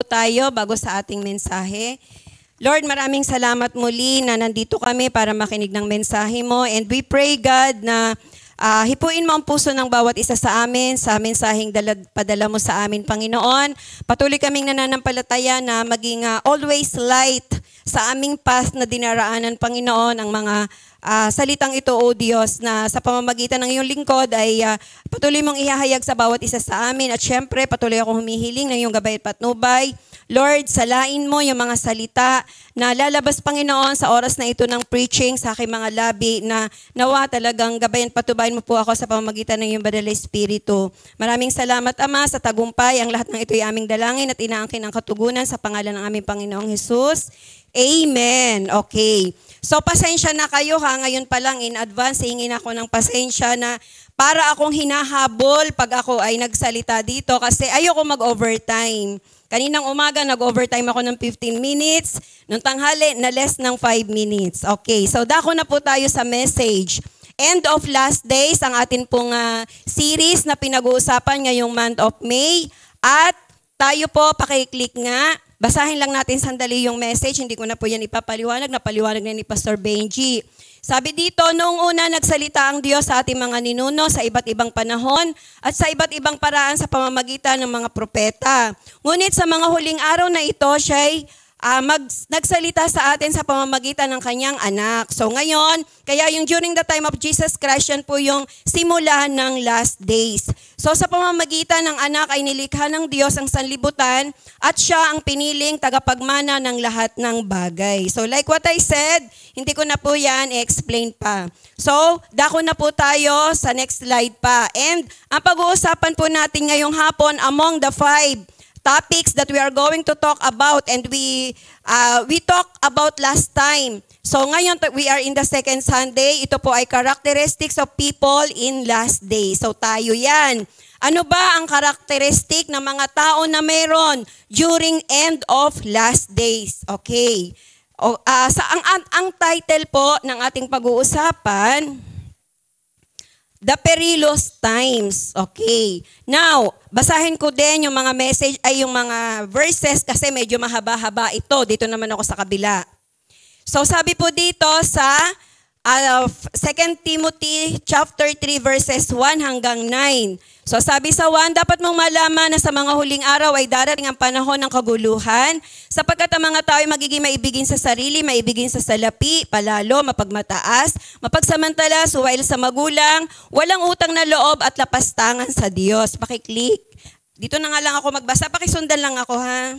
tayo bago sa ating mensahe. Lord, maraming salamat muli na nandito kami para makinig ng mensahe mo. And we pray, God, na hipuin mo ang puso ng bawat isa sa amin, sa mensaheng padala mo sa amin, Panginoon. Patuloy kaming nananampalataya na maging always light sa aming path na dinaraanan, Panginoon, ang mga salitang ito, O Diyos, na sa pamamagitan ng iyong lingkod ay patuloy mong ihahayag sa bawat isa sa amin. At syempre, patuloy akong humihiling ng iyong gabay at patnubay. Lord, salain mo yung mga salita na lalabas, Panginoon, sa oras na ito ng preaching sa aking mga labi na nawa talagang gabayan patubayan mo po ako sa pamamagitan ng iyong Banal na Espiritu. Maraming salamat, Ama, sa tagumpay. Ang lahat ng ito ay aming dalangin at inaangkin ang katugunan sa pangalan ng aming Panginoong Jesus. Amen. Okay. So, pasensya na kayo ngayon pa lang in advance, hingin ako ng pasensya na para akong hinahabol pag ako ay nagsalita dito kasi ayoko mag-overtime. Kaninang umaga, nag-overtime ako ng 15 minutes. Nung tanghali, na less ng 5 minutes. Okay, so dako na po tayo sa message. End of last days, ang atin pong series na pinag-uusapan ngayong month of May. At tayo po, pakiclick nga. Basahin lang natin sandali yung message. Hindi ko na po yan ipapaliwanag. Napaliwanag na ni Pastor Benji. Sabi dito, noong una nagsalita ang Diyos sa ating mga ninuno sa iba't ibang panahon at sa iba't ibang paraan sa pamamagitan ng mga propeta. Ngunit sa mga huling araw na ito, siya'y nagsalita sa atin sa pamamagitan ng kanyang anak. So ngayon, kaya yung during the time of Jesus Christ, yan po yung simula ng last days. So sa pamamagitan ng anak ay nilikha ng Diyos ang sanlibutan at siya ang piniling tagapagmana ng lahat ng bagay. So like what I said, hindi ko na po yan i-explain pa. So, dako na po tayo sa next slide pa. And ang pag-uusapan po natin ngayong hapon among the 5 topics that we are going to talk about and we talked about last time. So ngayon we are in the second Sunday. Ito po ay characteristics of people in last days. So tayo yan. Ano ba ang characteristic ng mga tao na mayroon during end of last days? Okay. Ang title po ng ating pag-uusapan, The Perilous Times. Okay. Now, basahin ko din yung mga message, ay yung mga verses kasi medyo mahaba-haba ito. Dito naman ako sa kabila. So, sabi po dito sa 2 Timothy chapter 3 verses 1 hanggang 9. So sabi sa 1, dapat mong malaman na sa mga huling araw ay darating ang panahon ng kaguluhan, sapagkat ang mga tao ay magiging maibigin sa sarili, maibigin sa salapi, palalo, mapagmataas, mapagsamantala, suwail sa magulang, walang utang na loob at lapastangan sa Diyos. Pakiclick. Dito na nga lang ako magbasa, pakisundan lang ako ha.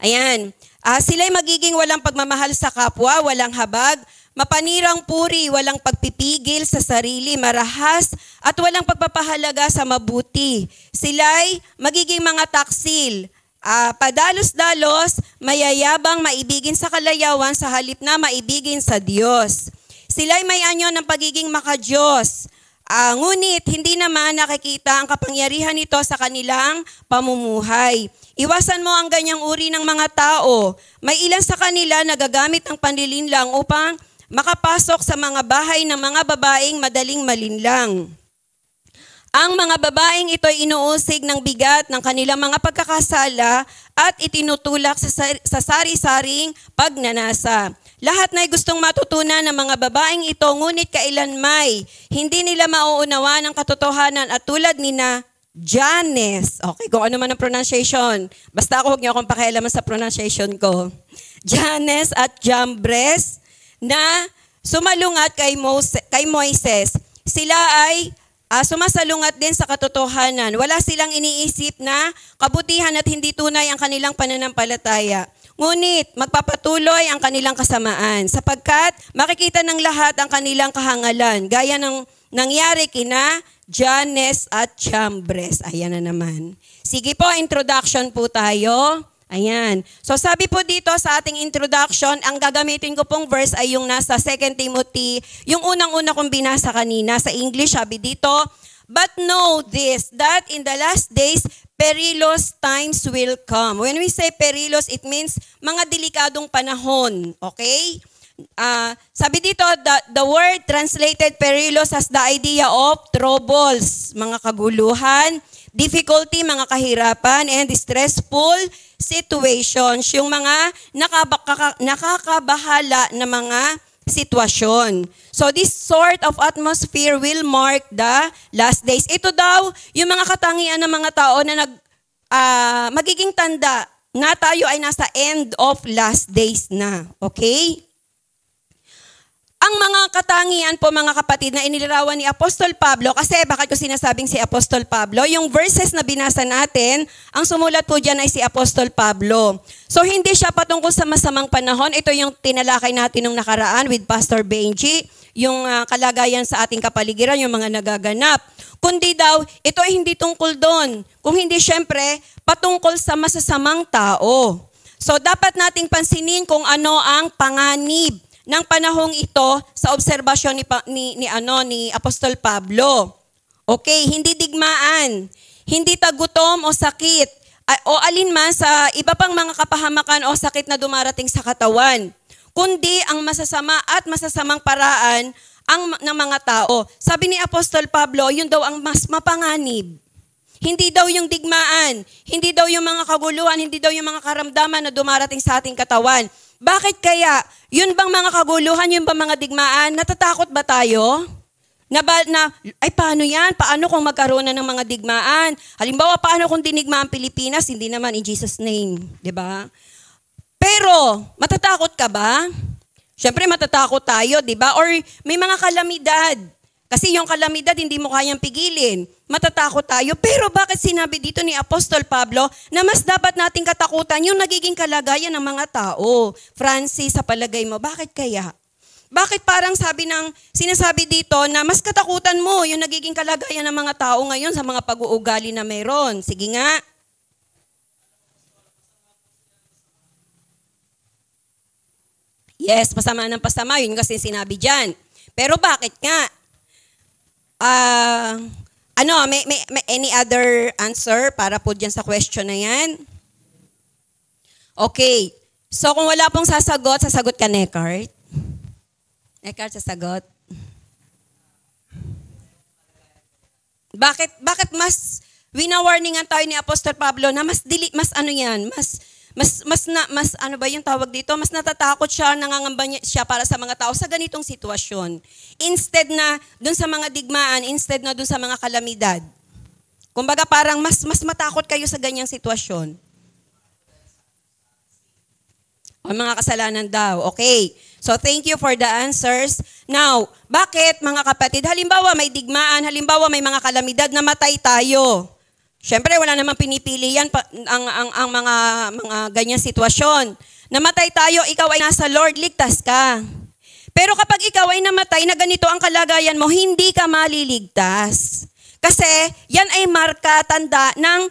Ayan. Sila'y magiging walang pagmamahal sa kapwa, walang habag, mapanirang puri, walang pagpipigil sa sarili, marahas, at walang pagpapahalaga sa mabuti. Sila'y magiging mga taksil, padalos-dalos, mayayabang, maibigin sa kalayawan sa halip na maibigin sa Diyos. Sila'y may anyo ng pagiging makadiyos. Ngunit hindi naman nakikita ang kapangyarihan nito sa kanilang pamumuhay. Iwasan mo ang ganyang uri ng mga tao. May ilan sa kanila na gagamit ng panlilinlang upang makapasok sa mga bahay ng mga babaeng madaling malinlang. Ang mga babaeng ito ay inuusig ng bigat ng kanilang mga pagkakasala at itinutulak sa sari-saring pagnanasa. Lahat na ay gustong matutunan ng mga babaeng ito, ngunit kailanmay hindi nila mauunawa ng katotohanan at tulad ni na Jannes. Okay, kung ano man ang pronunciation. Basta ako, huwag niyo akong pakialaman sa pronunciation ko. Jannes at Jambres na sumalungat kay Moises. Sila ay sumasalungat din sa katotohanan. Wala silang iniisip na kabutihan at hindi tunay ang kanilang pananampalataya. Ngunit magpapatuloy ang kanilang kasamaan sapagkat makikita ng lahat ang kanilang kahangalan gaya ng nangyari kina Jannes at Jambres. Ayan na naman. Sige po, introduction po tayo. Ayan. So sabi po dito sa ating introduction, ang gagamitin ko pong verse ay yung nasa 2 Timothy, yung unang-una kong binasa kanina sa English, sabi dito, but know this, that in the last days, perilous times will come. When we say perilous, it means mga delikadong panahon. Okay? Sabi dito, the word translated perilous has the idea of troubles, mga kaguluhan, difficulty, mga kahirapan, and stressful situations, yung mga nakakabahala na mga sitwasyon. So this sort of atmosphere will mark the last days. Ito daw, yung mga katangian ng mga tao na magiging tanda na tayo ay nasa end of last days na. Okay? Ang mga katangian po mga kapatid na inilarawan ni Apostol Pablo, kasi bakit ko sinasabing si Apostol Pablo, yung verses na binasa natin, ang sumulat po dyan ay si Apostol Pablo. So hindi siya patungkol sa masamang panahon, ito yung tinalakay natin nung nakaraan with Pastor Benji, yung kalagayan sa ating kapaligiran, yung mga nagaganap. Kundi daw, ito ay hindi tungkol doon, kung hindi syempre patungkol sa masasamang tao. So dapat nating pansinin kung ano ang panganib ng panahong ito sa obserbasyon ni Apostol Pablo. Okay, hindi digmaan, hindi tagutom o sakit, o alinman sa iba pang mga kapahamakan o sakit na dumarating sa katawan, kundi ang masasama at masasamang paraan ng mga tao. Sabi ni Apostol Pablo, yun daw ang mas mapanganib. Hindi daw yung digmaan, hindi daw yung mga kaguluhan, hindi daw yung mga karamdaman na dumarating sa ating katawan. Bakit kaya? Yun bang mga kaguluhan, yun bang mga digmaan? Natatakot ba tayo? Ay paano yan? Paano kung magkaroon na ng mga digmaan? Halimbawa, paano kung dinigma ang Pilipinas? Hindi naman in Jesus' name. Diba? Pero, matatakot ka ba? Siyempre, matatakot tayo, diba? Or may mga kalamidad. Kasi yung kalamidad, hindi mo kayang pigilin. Matatakot tayo. Pero bakit sinabi dito ni Apostol Pablo na mas dapat nating katakutan yung nagiging kalagayan ng mga tao? Francis, sa palagay mo, bakit kaya? Bakit parang sinasabi dito na mas katakutan mo yung nagiging kalagayan ng mga tao ngayon sa mga pag-uugali na meron? Sige nga. Yes, pasama ng pasama. Yun kasi sinabi dyan. Pero bakit nga? May any other answer para po dyan sa question na yan? Okay. So, kung wala pong sasagot ka, Nekart. Nekart, sasagot. Bakit mas wina-warningan tayo ni Apostol Pablo na mas ano ba yung tawag dito? Mas natatakot siya, nangangamba siya para sa mga tao sa ganitong sitwasyon. Instead na dun sa mga digmaan, instead na dun sa mga kalamidad. Kumbaga parang mas matakot kayo sa ganyang sitwasyon. O mga kasalanan daw. Okay. So thank you for the answers. Now, bakit mga kapatid? Halimbawa may digmaan, halimbawa may mga kalamidad, namatay tayo. Siyempre, wala namang pinipili yan ang mga ganyang sitwasyon. Namatay tayo, ikaw ay nasa Lord, ligtas ka. Pero kapag ikaw ay namatay na ganito ang kalagayan mo, hindi ka maliligtas. Kasi yan ay marka, tanda ng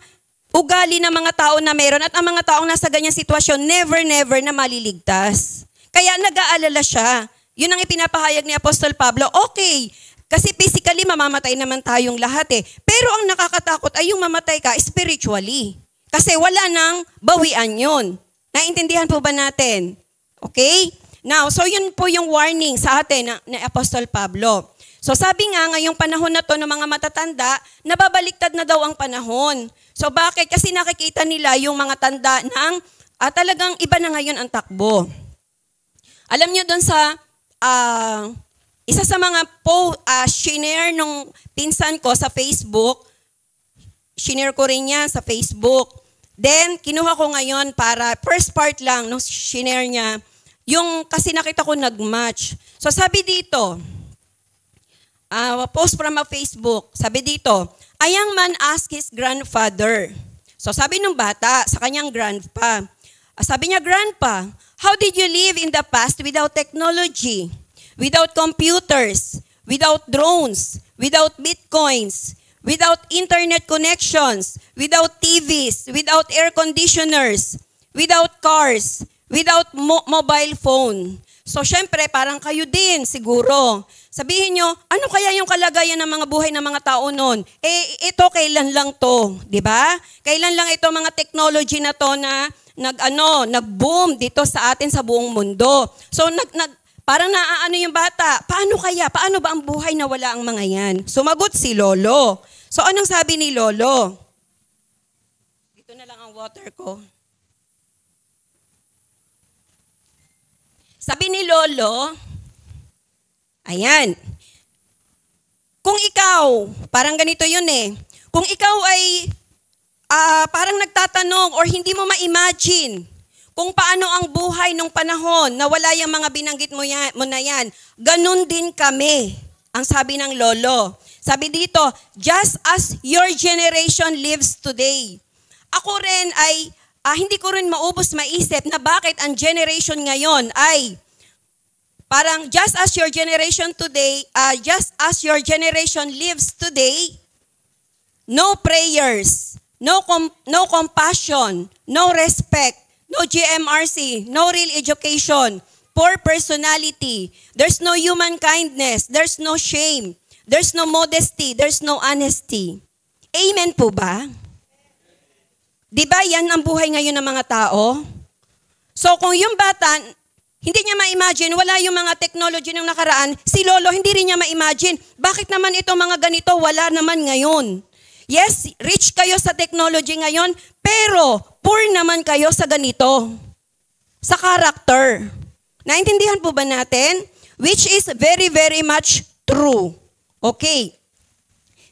ugali ng mga tao na meron at ang mga taong nasa ganyang sitwasyon, never na maliligtas. Kaya nag-aalala siya. Yun ang ipinapahayag ni Apostol Pablo. Okay, kasi physically, mamamatay naman tayong lahat eh. Pero ang nakakatakot ay yung mamatay ka spiritually. Kasi wala nang bawian yun. Naintindihan po ba natin? Okay? Now, so yun po yung warning sa atin ni Apostol Pablo. So sabi nga, ngayong panahon na to ng mga matatanda, nababaliktad na daw ang panahon. So bakit? Kasi nakikita nila yung mga tanda ng talagang iba na ngayon ang takbo. Alam nyo doon sa... isa sa mga shinare nung pinsan ko sa Facebook, shinare ko rin niya sa Facebook. Then, kinuha ko ngayon para, first part lang nung shinare niya, yung kasi nakita ko nag-match. So sabi dito, post from a Facebook, sabi dito, a young man asked his grandfather. So sabi nung bata sa kanyang grandpa, sabi niya, Grandpa, how did you live in the past without technology? Without computers, without drones, without bitcoins, without internet connections, without TVs, without air conditioners, without cars, without mobile phone. So syempre, parang kayo din siguro. Sabihin nyo, ano kaya yung kalagayan ng mga buhay ng mga tao noon? Ito kailan lang to, di ba? Kailan lang ito mga technology na to na nag-boom dito sa atin sa buong mundo. So Parang naaano yung bata, paano kaya? Paano ba ang buhay na wala ang mga yan? Sumagot si Lolo. So anong sabi ni Lolo? Dito na lang ang water ko. Sabi ni Lolo, ayan, kung ikaw, parang ganito yun eh, kung ikaw ay parang nagtatanong or hindi mo ma-imagine kung paano ang buhay nung panahon na wala yung mga binanggit mo na yan, ganun din kami, ang sabi ng Lolo. Sabi dito, just as your generation lives today. Ako rin ay, hindi ko rin maubos maisip na bakit ang generation ngayon ay parang just as your generation today, just as your generation lives today, no prayers, no compassion, no respect, no GMRC, no real education, poor personality, there's no human kindness, there's no shame, there's no modesty, there's no honesty. Amen po ba? Di ba yan ang buhay ngayon ng mga tao? So kung yung bata, hindi niya ma-imagine, wala yung mga technology ng nakaraan, si Lolo hindi rin niya ma-imagine, bakit naman itong mga ganito, wala naman ngayon. Yes, rich kayo sa technology ngayon, pero poor naman kayo sa ganito, sa character. Naintindihan po ba natin? Which is very, very much true. Okay.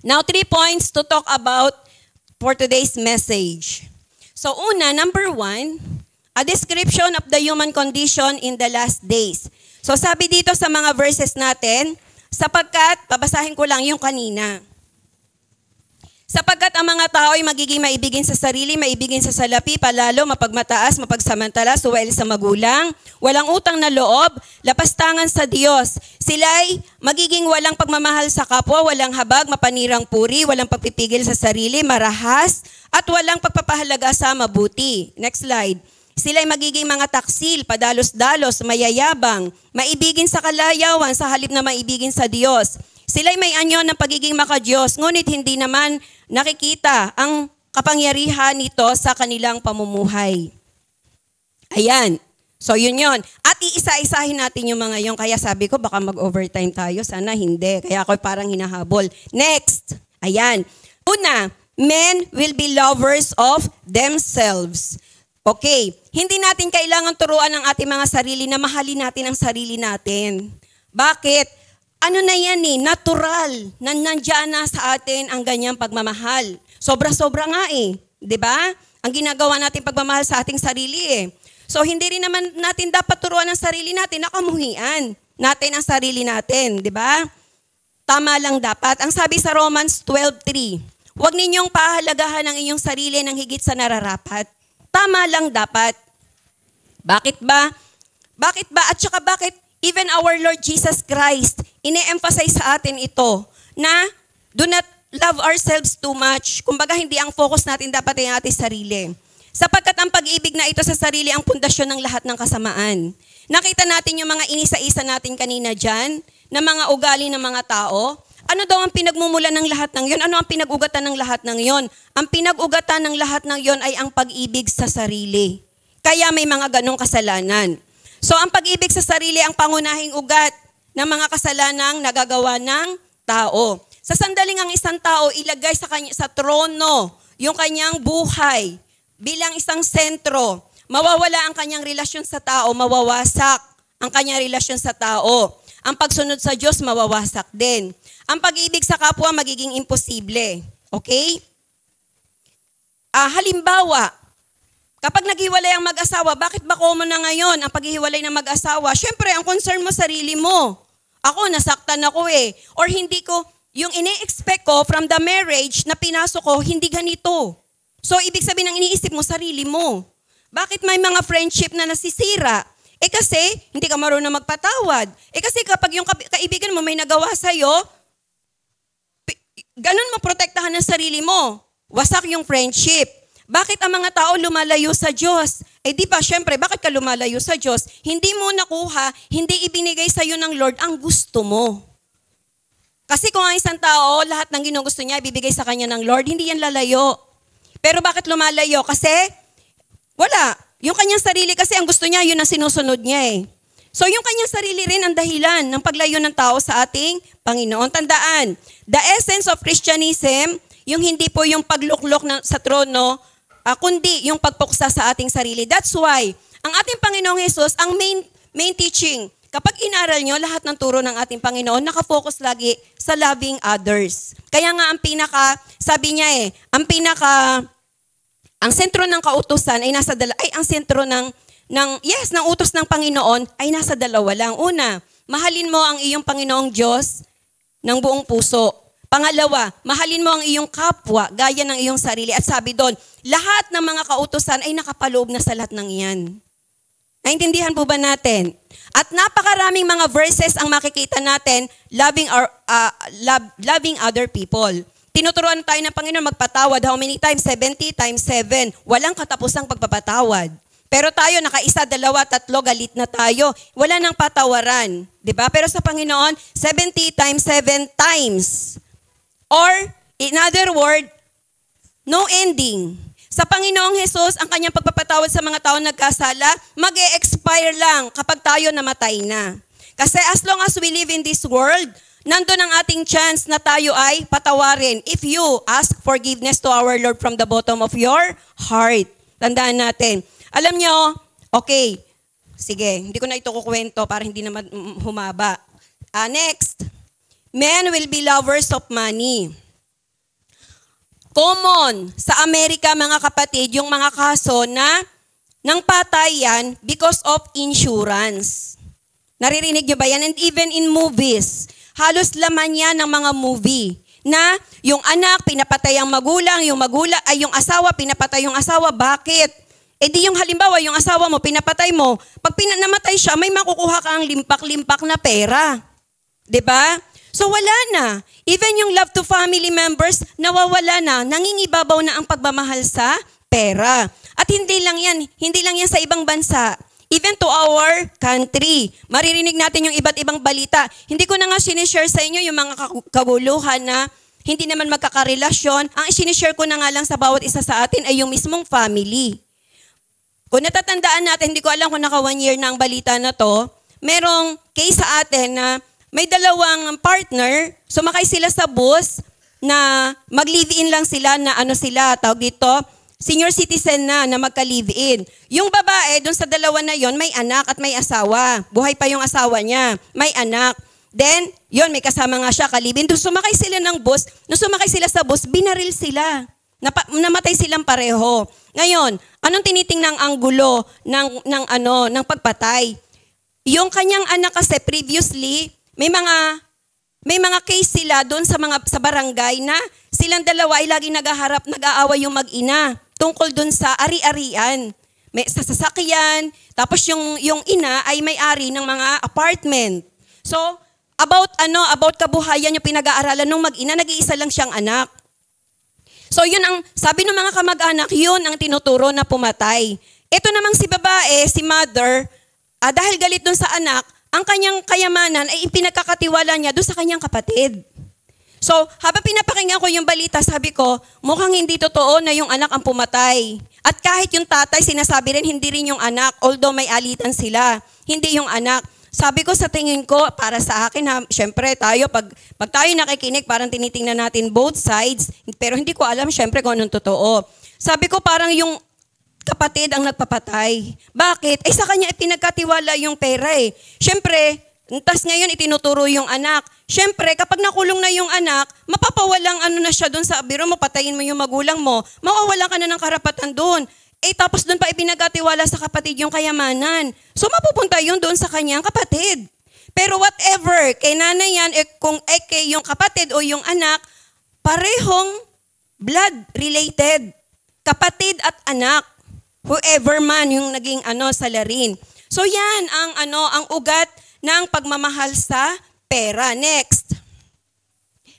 Now, 3 points to talk about for today's message. So, una, number 1, a description of the human condition in the last days. So, sabi dito sa mga verses natin, sapagkat, babasahin ko lang yung kanina. Sapagkat ang mga tao ay magiging maibigin sa sarili, maibigin sa salapi, palalo, mapagmataas, mapagsamantala, suwail sa magulang, walang utang na loob, lapastangan sa Diyos. Sila'y magiging walang pagmamahal sa kapwa, walang habag, mapanirang puri, walang pagpipigil sa sarili, marahas, at walang pagpapahalaga sa mabuti. Next slide. Sila'y magiging mga taksil, padalos-dalos, mayayabang, maibigin sa kalayawan sa halip na maibigin sa Diyos. Sila'y may anyo ng pagiging makadiyos, ngunit hindi naman nakikita ang kapangyarihan nito sa kanilang pamumuhay. Ayan. So yun yun. At iisa-isahin natin yung mga yun. Kaya sabi ko baka mag-overtime tayo. Sana hindi. Kaya ako parang hinahabol. Next. Ayan. Una, men will be lovers of themselves. Okay. Hindi natin kailangan turuan ang ating mga sarili na mahalin natin ang sarili natin. Bakit? Ano na yan natural, na nandiyan na sa atin ang ganyang pagmamahal. Sobra-sobra nga di ba? Ang ginagawa natin pagmamahal sa ating sarili So hindi rin naman natin dapat turuan ang sarili natin, nakamuhian natin ang sarili natin, di ba? Tama lang dapat. Ang sabi sa Romans 12:3, huwag ninyong pahalagahan ang inyong sarili ng higit sa nararapat. Tama lang dapat. Bakit ba? Bakit ba? At saka bakit even our Lord Jesus Christ, ine-emphasize sa atin ito na do not love ourselves too much. Kumbaga, hindi ang focus natin dapat ay ating sarili. Sapagkat ang pag-ibig na ito sa sarili ang pundasyon ng lahat ng kasamaan. Nakita natin yung mga inisa-isa natin kanina dyan, na mga ugali ng mga tao. Ano daw ang pinagmumulan ng lahat ng yon? Ano ang pinag-ugatan ng lahat ng yon? Ang pinag-ugatan ng lahat ng yon ay ang pag-ibig sa sarili. Kaya may mga ganong kasalanan. So ang pag-ibig sa sarili ang pangunahing ugat ng mga kasalanang nagagawa ng tao. Sa sandaling ang isang tao ilagay sa trono yung kanyang buhay bilang isang sentro, mawawala ang kanyang relasyon sa tao, mawawasak ang kanyang relasyon sa tao. Ang pagsunod sa Diyos mawawasak din. Ang pag-ibig sa kapwa magiging imposible. Okay? Halimbawa, kapag naghiwalay ang mag-asawa, bakit ba common na ngayon ang paghihiwalay ng mag-asawa? Siyempre, ang concern mo, sarili mo. Ako, nasaktan ako Or hindi ko, yung ini-expect ko from the marriage na pinasok ko, hindi ganito. So, ibig sabihin ng iniisip mo, sarili mo. Bakit may mga friendship na nasisira? Kasi, hindi ka marunong magpatawad. Kasi kapag yung kaibigan mo may nagawa sa'yo, ganun mo protektahan ang sarili mo. Wasak yung friendship. Bakit ang mga tao lumalayo sa Diyos? Di ba, syempre, bakit ka lumalayo sa Diyos? Hindi mo nakuha, hindi ibinigay sa iyo ng Lord ang gusto mo. Kasi kung ang isang tao, lahat ng ginugusto niya, ibibigay sa kanya ng Lord, hindi yan lalayo. Pero bakit lumalayo? Kasi, wala. Yung kanyang sarili kasi, ang gusto niya, yun ang sinusunod niya So yung kanyang sarili rin ang dahilan ng paglayo ng tao sa ating Panginoon. Tandaan, the essence of Christianism, yung hindi po yung pagluklok sa trono, kundi yung pagpuksa sa ating sarili. That's why, ang ating Panginoong Jesus, ang main teaching, kapag inaral nyo, lahat ng turo ng ating Panginoon, nakafocus lagi sa loving others. Kaya nga sabi niya ang sentro ng kautusan ay ang sentro ng utos ng Panginoon ay nasa dalawa lang. Una, mahalin mo ang iyong Panginoong Diyos ng buong puso. Pangalawa, mahalin mo ang iyong kapwa, gaya ng iyong sarili. At sabi doon, lahat ng mga kautusan ay nakapaloob na sa lahat ng iyan. Naintindihan po ba natin? At napakaraming mga verses ang makikita natin, loving other people. Tinuturuan tayo ng Panginoon magpatawad. How many times? 70 times 7. Walang katapusang pagpapatawad. Pero tayo, naka-1, 2, 3, galit na tayo. Wala nang patawaran. Diba? Pero sa Panginoon, 70 times 7 times. Or, in other word, no ending. Sa Panginoong Jesus, ang kanyang pagpapatawad sa mga tao nagkasala, mag-e-expire lang kapag tayo namatay na. Kasi as long as we live in this world, nandun ang ating chance na tayo ay patawarin if you ask forgiveness to our Lord from the bottom of your heart. Tandaan natin. Alam nyo, okay, sige, hindi ko na ito kukwento para hindi naman humaba. Next, men will be lovers of money. Common sa Amerika, mga kapatid, yung mga kaso na ng patayan because of insurance. Naririnig nyo ba yan? And even in movies, halos laman yan ng mga movie na yung anak, pinapatay ang magulang, yung asawa, pinapatay yung asawa. Bakit? E di yung halimbawa, yung asawa mo, pinapatay mo, pag namatay siya, may makukuha kang limpak-limpak na pera. 'Di ba? So wala na. Even yung love to family members, nawawala na. Nangingibabaw na ang pagmamahal sa pera. At hindi lang yan sa ibang bansa. Even to our country. Maririnig natin yung iba't ibang balita. Hindi ko na nga sinishare sa inyo yung mga kaguluhan na hindi naman magkakarelasyon. Ang sinishare ko na nga lang sa bawat isa sa atin ay yung mismong family. Kung natatandaan natin, hindi ko alam kung naka 1 year na ang balita na to, merong case sa atin na may dalawang partner, sumakay sila sa bus na mag-live-in lang sila na tawag dito, senior citizen na magka-live-in. Yung babae, dun sa dalawa na yon may anak at may asawa. Buhay pa yung asawa niya. May anak. Then, yon may kasama nga siya, ka-live-in. Nung sumakay sila ng bus, nung sumakay sila sa bus, binaril sila. Namatay silang pareho. Ngayon, anong tinitingnang anggulo ng pagpatay? Yung kanyang anak kasi previously, may mga case sila doon sa barangay na silang dalawa ay lagi nag-aaway yung mag-ina tungkol doon sa ari-arian. May sasakyan, tapos yung ina ay may-ari ng mga apartment. So, about kabuhayan yung pinag-aaralan ng mag-ina, nag-iisa lang siyang anak. So, yun ang sabi ng mga kamag-anak, yun ang tinuturo na pumatay. Ito namang si babae, si mother, dahil galit doon sa anak, ang kanyang kayamanan ay ipinagkakatiwala niya doon sa kanyang kapatid. So, habang pinapakinggan ko yung balita, sabi ko, mukhang hindi totoo na yung anak ang pumatay. At kahit yung tatay, sinasabi rin, hindi rin yung anak, although may alitan sila, hindi yung anak. Sabi ko sa tingin ko, para sa akin, syempre tayo, pag tayo nakikinig, parang tinitingnan natin both sides, pero hindi ko alam syempre kung anong totoo. Sabi ko parang yung kapatid ang nagpapatay. Bakit? Sa kanya ipinagkatiwala yung pera eh. Siyempre, tas ngayon itinuturo yung anak. Siyempre, kapag nakulong na yung anak, mapapawalang na siya doon sa biro mo, patayin mo yung magulang mo, mawawalan ka na ng karapatan doon. Tapos doon pa ipinagkatiwala sa kapatid yung kayamanan. So, mapupunta yun doon sa kanyang kapatid. Pero whatever, kay nanay yan, kung kay yung kapatid o yung anak, parehong blood related. Kapatid at anak. Whoever man yung naging salarin. So yan ang ugat ng pagmamahal sa pera. Next.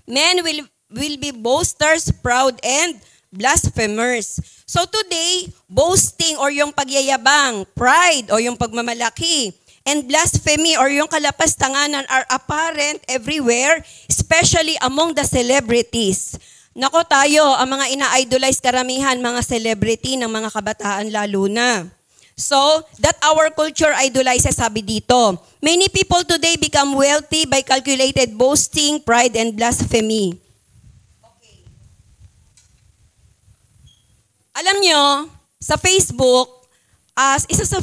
Men will be boasters, proud, and blasphemers. So today, boasting or yung pagyayabang, pride o yung pagmamalaki, and blasphemy or yung kalapastanganan are apparent everywhere, especially among the celebrities. Nako tayo, ang mga ina-idolize karamihan, mga celebrity ng mga kabataan lalo na. So, that our culture idolizes, sabi dito. Many people today become wealthy by calculated boasting, pride, and blasphemy. Okay. Alam nyo, sa Facebook, isa sa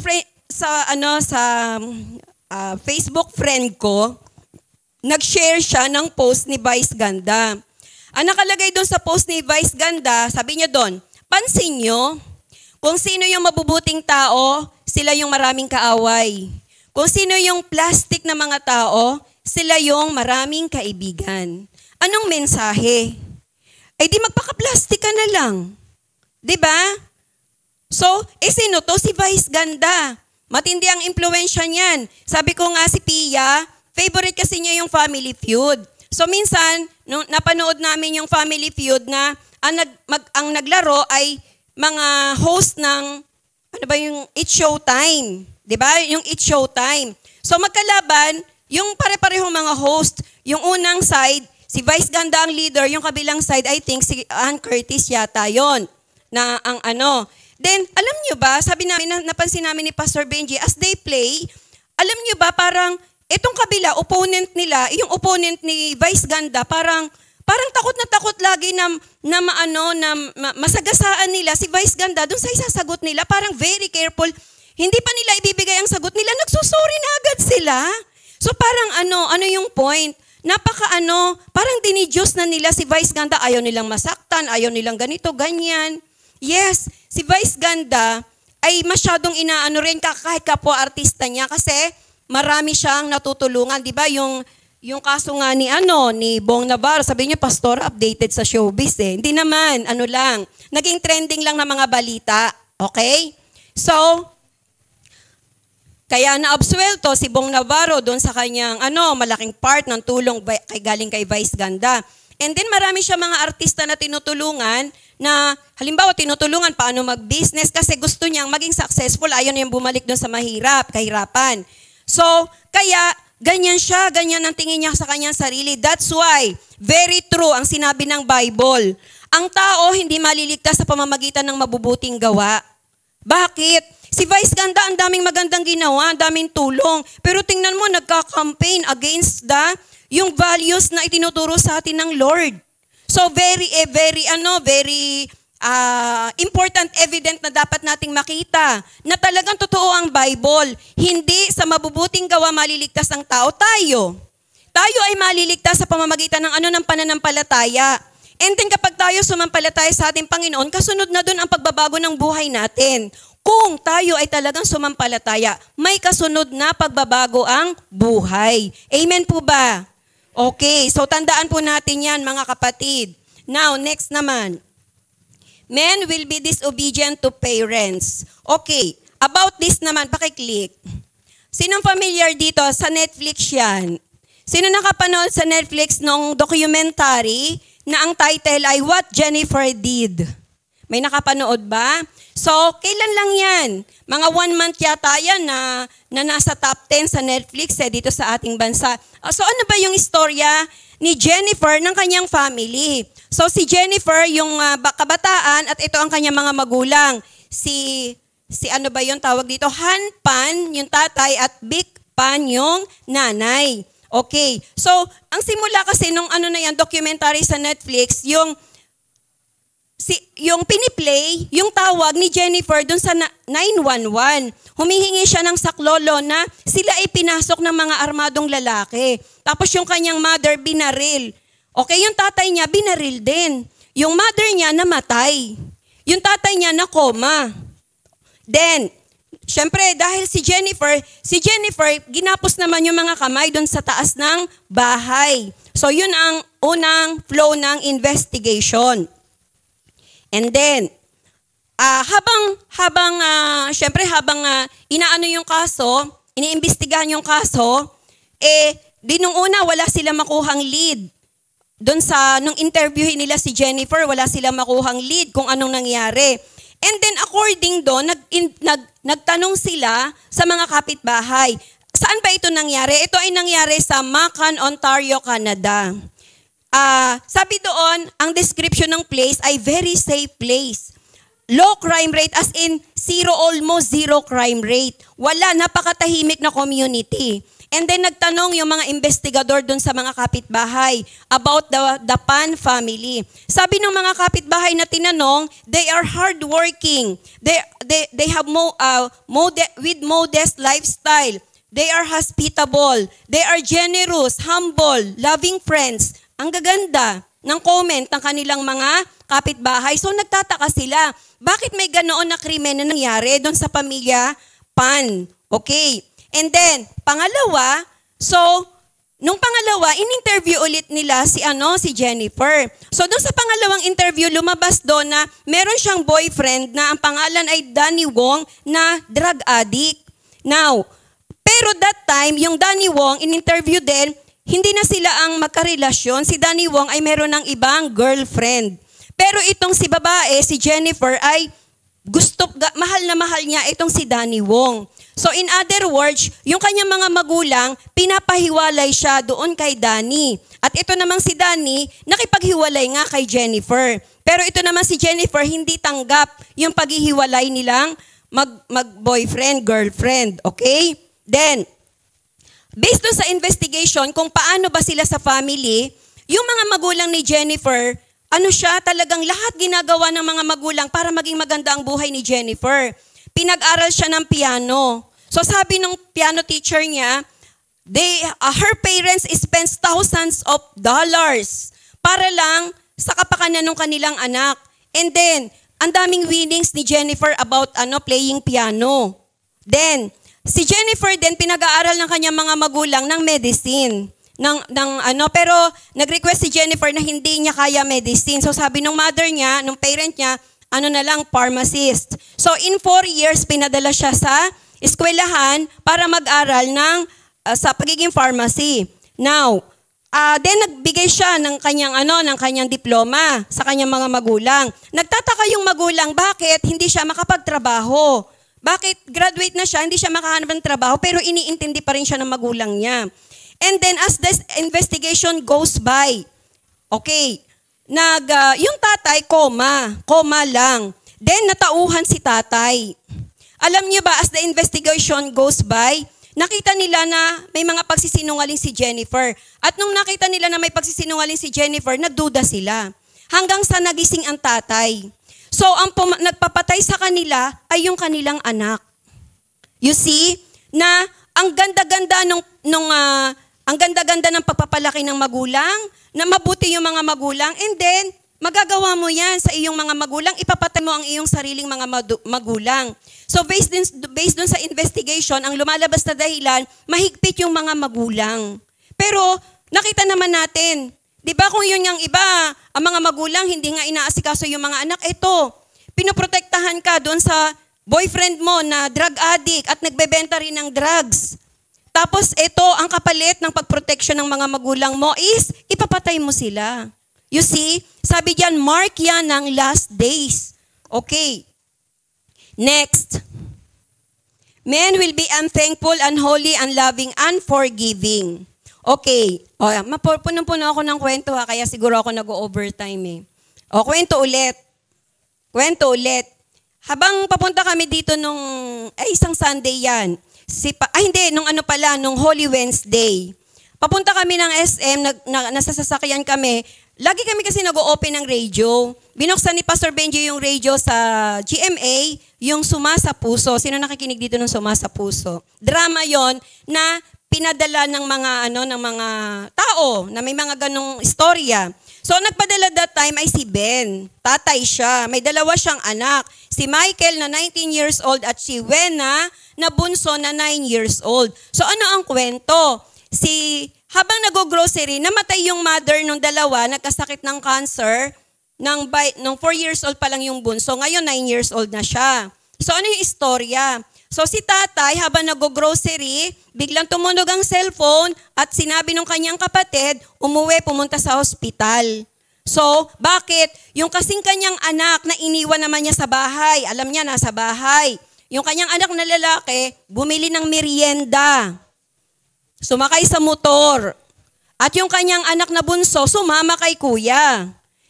Facebook friend ko, nag-share siya ng post ni Vice Ganda. Ang nakalagay doon sa post ni Vice Ganda, sabi niya doon, pansin nyo, kung sino yung mabubuting tao, sila yung maraming kaaway. Kung sino yung plastic na mga tao, sila yung maraming kaibigan. Anong mensahe? Ay di magpaka-plastic ka na lang. 'Di ba? So, sino to? Si Vice Ganda. Matindi ang impluwensya niyan. Sabi ko nga si Pia, favorite kasi niya yung Family Feud. So minsan, nung napanood namin yung Family Feud na ang naglaro ay mga host ng, ano ba yung It's Showtime. Di ba? Yung It's Showtime. So magkalaban, yung pare-parehong mga host, yung unang side, si Vice Ganda ang leader, yung kabilang side, I think si Ann Curtis yata yon na ang ano. Then, alam nyo ba, sabi namin, napansin namin ni Pastor Benji, as they play, alam nyo ba, parang, itong kabila, opponent nila, yung opponent ni Vice Ganda, parang takot na takot lagi na masagasaan nila si Vice Ganda dun sa isasagot nila. Parang very careful. Hindi pa nila ibibigay ang sagot nila. Nagsusuri na agad sila. So parang ano yung point? Parang dinidiyos na nila si Vice Ganda. Ayaw nilang masaktan, ayaw nilang ganito, ganyan. Yes, si Vice Ganda ay masyadong inaano rin kahit kapwa artista niya kasi marami siyang natutulungan. Di ba yung kaso nga ni Bong Navarro, sabi niyo, pastor, updated sa showbiz eh. Hindi naman, naging trending lang ng mga balita. Okay? So, kaya naabsuelto si Bong Navarro doon sa kanyang, malaking part ng tulong galing kay Vice Ganda. And then marami siya mga artista na tinutulungan na, halimbawa, tinutulungan paano mag-business kasi gusto niyang maging successful, ayaw niyang bumalik doon sa kahirapan. So, kaya, ganyan siya, ganyan ang tingin niya sa kanyang sarili. That's why, very true ang sinabi ng Bible. Ang tao hindi maliligtas sa pamamagitan ng mabubuting gawa. Bakit? Si Vice Ganda, ang daming magandang ginawa, ang daming tulong. Pero tingnan mo, nagka-campaign against yung values na itinuturo sa atin ng Lord. So very important evident na dapat nating makita na talagang totoo ang Bible. Hindi sa mabubuting gawa maliligtas ang tao. Tayo ay maliligtas sa pamamagitan ng pananampalataya. And then kapag tayo sumampalataya sa ating Panginoon, kasunod na doon ang pagbabago ng buhay natin. Kung tayo ay talagang sumampalataya, may kasunod na pagbabago ang buhay. Amen po ba? Okay, so tandaan po natin yan mga kapatid. Now, next naman. Men will be disobedient to parents. Okay, about this naman, pakiclick. Sinong familiar dito? Sa Netflix yan. Sino nakapanood sa Netflix nung documentary na ang title ay What Jennifer Did? May nakapanood ba? So, kailan lang yan? Mga 1 month yata yan na nasa top 10 sa Netflix dito sa ating bansa. So, ano ba yung istorya ni Jennifer ng kanyang family? So, si Jennifer, yung kabataan, at ito ang kanyang mga magulang. Si ano ba yung tawag dito? Han Pan, yung tatay, at Big Pan, yung nanay. Okay. So, ang simula kasi nung documentary sa Netflix, yung piniplay, yung tawag ni Jennifer dun sa 911. Humihingi siya ng saklolo na sila ay pinasok ng mga armadong lalaki. Tapos yung kanyang mother binaril. Okay, yung tatay niya binaril din. Yung mother niya namatay. Yung tatay niya na coma. Then, syempre dahil si Jennifer, ginapos naman yung mga kamay dun sa taas ng bahay. So yun ang unang flow ng investigation. And then, habang inaano yung kaso, iniimbestigahan yung kaso, nung una wala silang makuhang lead. Nung interviewin nila si Jennifer, wala silang makuhang lead kung anong nangyari. And then according doon, nagtanong sila sa mga kapitbahay. Saan ba ito nangyari? Ito ay nangyari sa Macon, Ontario, Canada. Sabi doon, ang description ng place ay very safe place. low crime rate, as in zero, almost zero crime rate. Wala, napakatahimik na community. And then nagtanong yung mga investigador doon sa mga kapitbahay about the Pan family. Sabi ng mga kapitbahay na tinanong, they are hardworking. They have with modest lifestyle. They are hospitable. They are generous, humble, loving friends. Ang gaganda ng comment ng kanilang mga kapitbahay. So nagtataka sila, bakit may ganoon na krimen na nangyari doon sa pamilya Pan? Okay. And then, pangalawa, so, nung pangalawa, in-interview ulit nila si Jennifer. So, doon sa pangalawang interview, lumabas doon na meron siyang boyfriend na ang pangalan ay Danny Wong na drug addict. Now, pero that time, yung Danny Wong, in-interview din, hindi na sila ang magkarelasyon. Si Danny Wong ay meron ng ibang girlfriend. Pero itong si babae, si Jennifer, ay mahal na mahal niya itong si Danny Wong. So in other words, yung kanyang mga magulang, pinapahiwalay siya doon kay Danny. At ito namang si Danny, nakipaghiwalay nga kay Jennifer. Pero ito naman si Jennifer, hindi tanggap yung paghihiwalay nilang mag-boyfriend, girlfriend. Okay? Then, based doon sa investigation kung paano ba sila sa family, yung mga magulang ni Jennifer, talagang lahat ginagawa ng mga magulang para maging maganda ang buhay ni Jennifer. Pinag-aral siya ng piano. So sabi ng piano teacher niya, her parents spends thousands of dollars para lang sa kapakanan ng kanilang anak. And then, ang daming winnings ni Jennifer about playing piano. Then, si Jennifer din pinag-aaral ng kanyang mga magulang ng medicine. Pero nag-request si Jennifer na hindi niya kaya medicine. So sabi ng mother niya, ng parent niya, pharmacist. So in 4 years, pinadala siya sa eskwelahan para mag-aral sa pagiging pharmacy. Now, then nagbigay siya ng kanyang diploma sa kanyang mga magulang. Nagtataka yung magulang, bakit hindi siya makapagtrabaho? Bakit graduate na siya, hindi siya makahanap ng trabaho, pero iniintindi pa rin siya ng magulang niya. And then as this investigation goes by, okay, yung tatay, koma lang. Then natauhan si tatay. Alam niyo ba, as the investigation goes by, nakita nila na may mga pagsisinungaling si Jennifer. At nung nakita nila na may pagsisinungaling si Jennifer, naduda sila. Hanggang sa nagising ang tatay. So ang nagpapatay sa kanila ay yung kanilang anak. You see, na ang ganda-ganda ang ganda-ganda ng pagpapalaki ng magulang, na mabuti yung mga magulang, and then, magagawa mo yan sa iyong mga magulang, ipapatay mo ang iyong sariling mga magulang. So, based dun sa investigation, ang lumalabas na dahilan, mahigpit yung mga magulang. Pero, nakita naman natin, di ba kung yun yung iba, ang mga magulang, hindi nga inaasikaso yung mga anak, eto, pinoprotektahan ka doon sa boyfriend mo na drug addict at nagbebenta rin ng drugs. Tapos ito, ang kapalit ng pagproteksyon ng mga magulang mo is ipapatay mo sila. You see, sabi diyan, mark yan ng last days. Okay. Next. Men will be unthankful, unholy, unloving, unforgiving. Okay. Punong-puno ako ng kwento kaya siguro ako nag-overtime eh. Kwento ulit. Habang papunta kami dito isang Sunday yan. Nung Holy Wednesday. Papunta kami ng SM, nasa sasakyan kami. Lagi kami kasi nag-o-open ng radio. Binuksan ni Pastor Benji yung radio sa GMA, yung Suma sa Puso. Sino nakikinig dito ng Suma sa Puso? Drama yon na pinadala ng mga tao na may mga ganong istorya. So, nagpadala that time ay si Ben. Tatay siya. May dalawa siyang anak. Si Michael na 19 years old at si Wena na bunso na 9 years old. So, ano ang kwento? Habang nag-grocery, namatay yung mother nung dalawa, nagkasakit ng cancer, nung 4 years old pa lang yung bunso. Ngayon, 9 years old na siya. So, ano yung istorya? So, si tatay, habang nag-grocery, biglang tumunog ang cellphone at sinabi ng kanyang kapatid, umuwi, pumunta sa hospital. So, bakit? Yung kasing kanyang anak na iniwan naman niya sa bahay, alam niya, nasa bahay. Yung kanyang anak na lalaki, bumili ng merienda. Sumakay sa motor. At yung kanyang anak na bunso, sumama kay kuya.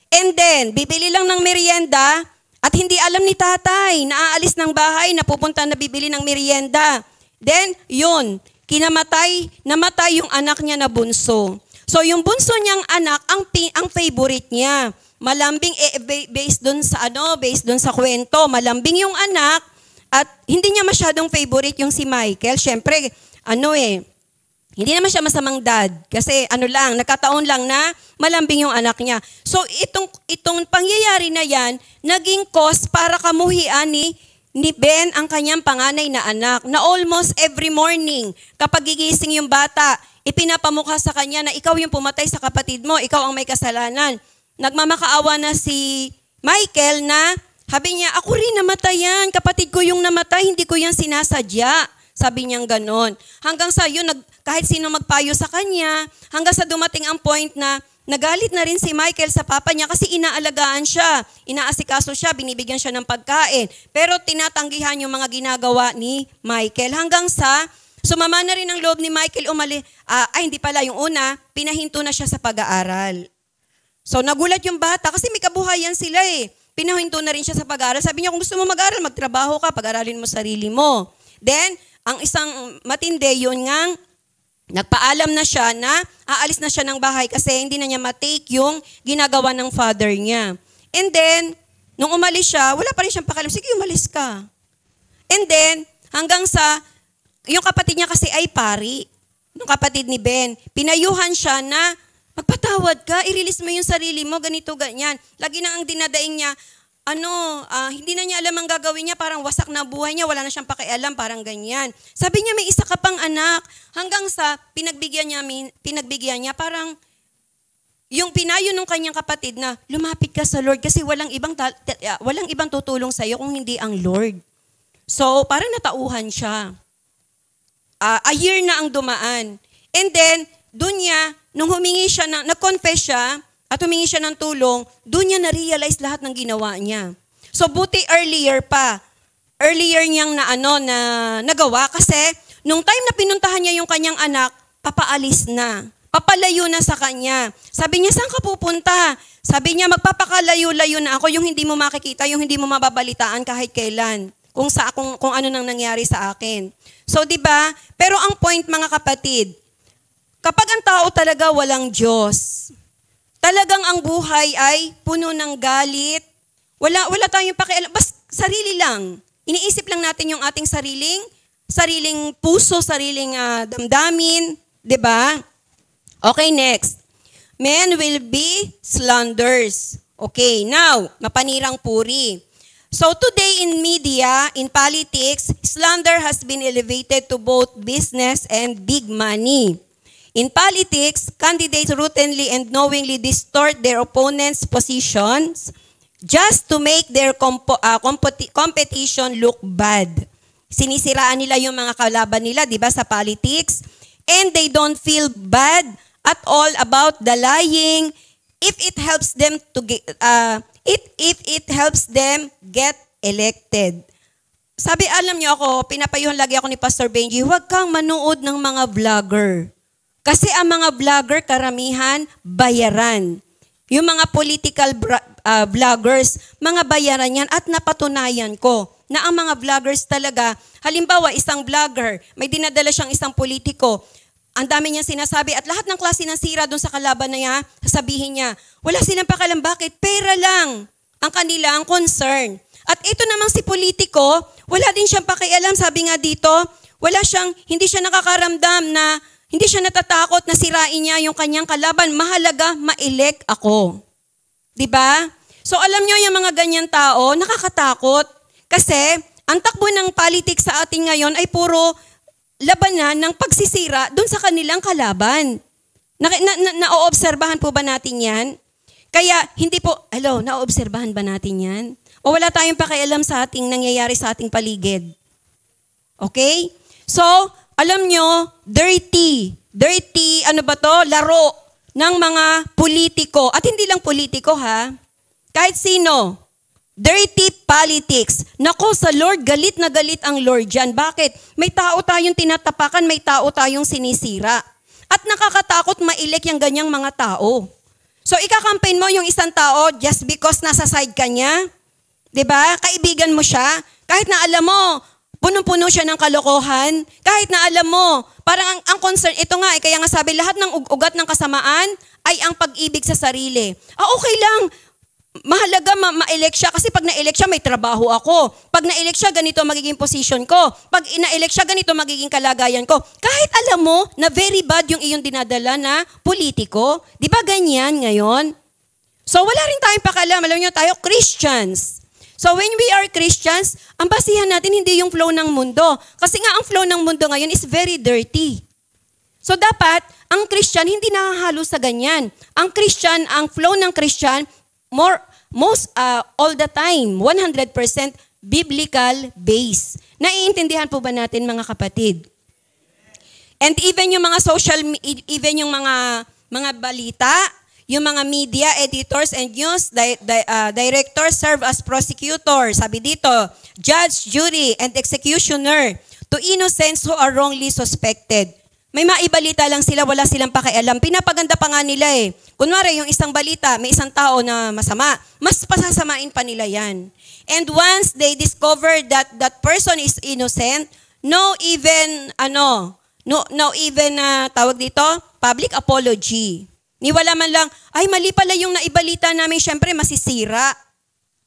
And then, bibili lang ng merienda At hindi alam ni tatay, naaalis ng bahay, napupunta na bibili ng merienda. Then, yun, namatay yung anak niya na bunso. So, yung bunso niyang anak, ang favorite niya. Malambing, based dun sa kwento, malambing yung anak, at hindi niya masyadong favorite yung si Michael. Siyempre, hindi naman siya masamang dad. Kasi nagkataon lang na malambing yung anak niya. So, itong pangyayari na yan, naging cause para kamuhian ni Ben ang kanyang panganay na anak, na almost every morning, kapag gigising yung bata, ipinapamukha sa kanya na ikaw yung pumatay sa kapatid mo, ikaw ang may kasalanan. Nagmamakaawa na si Michael na, sabi niya, ako rin namatayan, kapatid ko yung namatay, hindi ko yan sinasadya. Sabi niyang ganon. Hanggang sa yun, kahit sino magpayo sa kanya, hanggang sa dumating ang point na nagalit na rin si Michael sa papa niya kasi inaalagaan siya, inaasikaso siya, binibigyan siya ng pagkain. Pero tinatanggihan yung mga ginagawa ni Michael. Hanggang sa sumama na rin ang loob ni Michael, hindi pala, yung una, pinahinto na siya sa pag-aaral. So nagulat yung bata kasi may kabuhayan sila eh. Pinahinto na rin siya sa pag-aaral. Sabi niya, kung gusto mo mag-aral, magtrabaho ka, pag-aralin mo sarili mo. Then, ang isang matindi, yun nga, nagpaalam na siya na aalis na siya ng bahay kasi hindi na niya matake yung ginagawa ng father niya. And then, nung umalis siya, wala pa rin siyang pakialam, sige, umalis ka. And then, hanggang sa, yung kapatid niya kasi ay pari, yung kapatid ni Ben, pinayuhan siya na, magpatawad ka, i-release mo yung sarili mo, ganito, ganyan. Lagi na ang dinadaing niya, hindi na niya alam ang gagawin niya, parang wasak na buhay niya, wala na siyang pakialam, parang ganyan. Sabi niya, may isa ka pang anak. Hanggang sa pinagbigyan niya, parang yung pinayo ng kanyang kapatid na lumapit ka sa Lord kasi walang ibang tutulong sa iyo kung hindi ang Lord. So, parang natauhan siya. A year na ang dumaan. And then, doon niya, nung nag-confess siya, at humingi siya ng tulong, doon niya na-realize lahat ng ginawa niya. So, buti earlier niyang nagawa kasi nung time na pinuntahan niya yung kanyang anak, papaalis na. Papalayo na sa kanya. Sabi niya, saan ka pupunta? Sabi niya, magpapakalayo-layo na ako, yung hindi mo makikita, yung hindi mo mababalitaan kahit kailan. Kung ano nang nangyari sa akin. So, di ba? Pero ang point, mga kapatid, kapag ang tao talaga walang Diyos, talagang ang buhay ay puno ng galit. Wala tayong pakialam. Sarili lang. Iniisip lang natin yung ating sariling puso, sariling damdamin. Diba? Okay, next. Men will be slanders. Okay, now, mapanirang puri. So today in media, in politics, slander has been elevated to both business and big money. In politics, candidates routinely and knowingly distort their opponents' positions just to make their competition look bad. Sinisiraan nila yung mga kalaban nila, di ba, sa politics, and they don't feel bad at all about the lying if it helps them get elected. Sabi, alam niyo ako, pinapayuhan lagi ako ni Pastor Benji, huwag kang manood ng mga vlogger. Kasi ang mga vlogger, karamihan, bayaran. Yung mga political vloggers, mga bayaran yan at napatunayan ko na ang mga vloggers talaga, halimbawa isang vlogger, may dinadala siyang isang politiko, ang dami niyang sinasabi at lahat ng klase ng sira doon sa kalaban na niya, sasabihin niya, wala silang pakialam, bakit? Pera lang ang kanilang concern. At ito namang si politiko, wala din siyang pakialam, sabi nga dito, hindi siya nakakaramdam na hindi siya natatakot na sirain niya yung kanyang kalaban. Mahalaga, ma-elect ako. Diba? So alam niyo yung mga ganyan tao, nakakatakot. Kasi ang takbo ng politics sa atin ngayon ay puro labanan ng pagsisira doon sa kanilang kalaban. Na-oobserbahan po ba natin yan? Kaya hindi po, na-oobserbahan ba natin yan? O wala tayong pakialam sa ating nangyayari sa ating paligid? Okay? So, alam nyo, dirty, laro ng mga politiko. At hindi lang politiko ha, kahit sino. Dirty politics. Nako, sa Lord, galit na galit ang Lord dyan. Bakit? May tao tayong tinatapakan, may tao tayong sinisira. At nakakatakot ma-elect yung ganyang mga tao. So, ika-campaign mo yung isang tao just because nasa side ka niya? 'Diba? Kaibigan mo siya, kahit na alam mo, punong-puno siya ng kalokohan, kahit na alam mo, parang ang concern, ito nga, kaya nga sabi, lahat ng ugat ng kasamaan ay ang pag-ibig sa sarili. Okay lang, mahalaga ma-elect siya kasi pag na-elect siya, may trabaho ako. Pag na-elect siya, ganito magiging position ko. Pag na-elect siya, ganito magiging kalagayan ko. Kahit alam mo na very bad yung iyong dinadala na politiko, di ba ganyan ngayon? So wala rin tayong pakialam, alam niyo tayo, Christians. So when we are Christians, ang basihan natin hindi yung flow ng mundo. Kasi nga ang flow ng mundo ngayon is very dirty. So dapat, ang Christian hindi nakahalo sa ganyan. Ang Christian, ang flow ng Christian, all the time, 100% biblical base. Naiintindihan po ba natin mga kapatid? And even yung mga even yung mga balita, yung mga media, editors, and news directors serve as prosecutors. Sabi dito, judge, jury, and executioner to innocents who are wrongly suspected. May maibalita lang sila, wala silang pakialam. Pinapaganda pa nga nila eh. Kunwari, yung isang balita, may isang tao na masama, mas pasasamain pa nila yan. And once they discover that that person is innocent, no even tawag dito, public apology. Niwala man lang, ay mali pala yung naibalita namin, syempre masisira.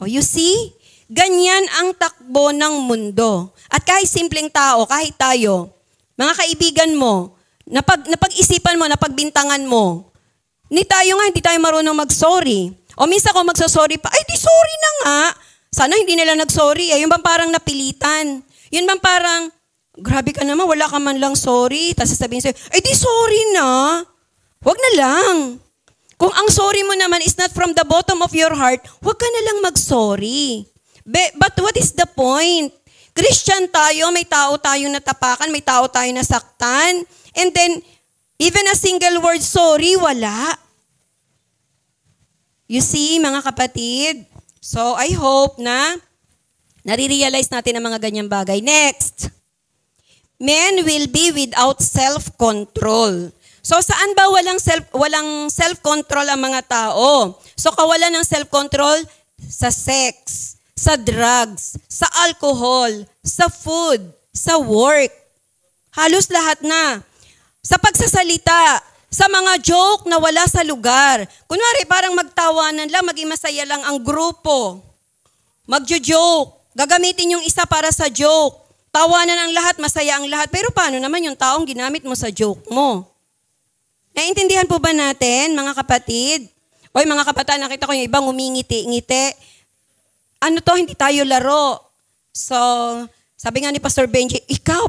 Oh, you see? Ganyan ang takbo ng mundo. At kahit simpleng tao, kahit tayo, mga kaibigan mo, napag-isipan mo, napagbintangan mo, hindi tayo marunong mag-sorry. O minsan kung magsasorry pa, ay di sorry na nga. Sana hindi nila nag-sorry. Yun bang parang napilitan? Yun bang parang, grabe ka naman, wala ka man lang sorry. Tapos sasabihin sa'yo, ay di sorry na. Huwag na lang. Kung ang sorry mo naman is not from the bottom of your heart, huwag ka na lang mag-sorry. But what is the point? Christian tayo, may tao tayong natapakan, may tao tayong nasaktan. And then, even a single word sorry, wala. You see, mga kapatid? So, I hope na nare-realize natin ang mga ganyang bagay. Next. Men will be without self-control. So saan ba walang self-control ang mga tao? So kawalan ng self-control sa sex, sa drugs, sa alcohol, sa food, sa work. Halos lahat na. Sa pagsasalita, sa mga joke na wala sa lugar. Kunwari parang magtawanan lang, maging masaya lang ang grupo. Magjo-joke. Gagamitin yung isa para sa joke. Tawanan ang lahat, masaya ang lahat. Pero paano naman yung taong ginamit mo sa joke mo? Naintindihan po ba natin, mga kapatid? Oy, mga kabataan, nakita ko yung ibang umingiti-ngiti. Ano to, hindi tayo laro. So, sabi nga ni Pastor Benji,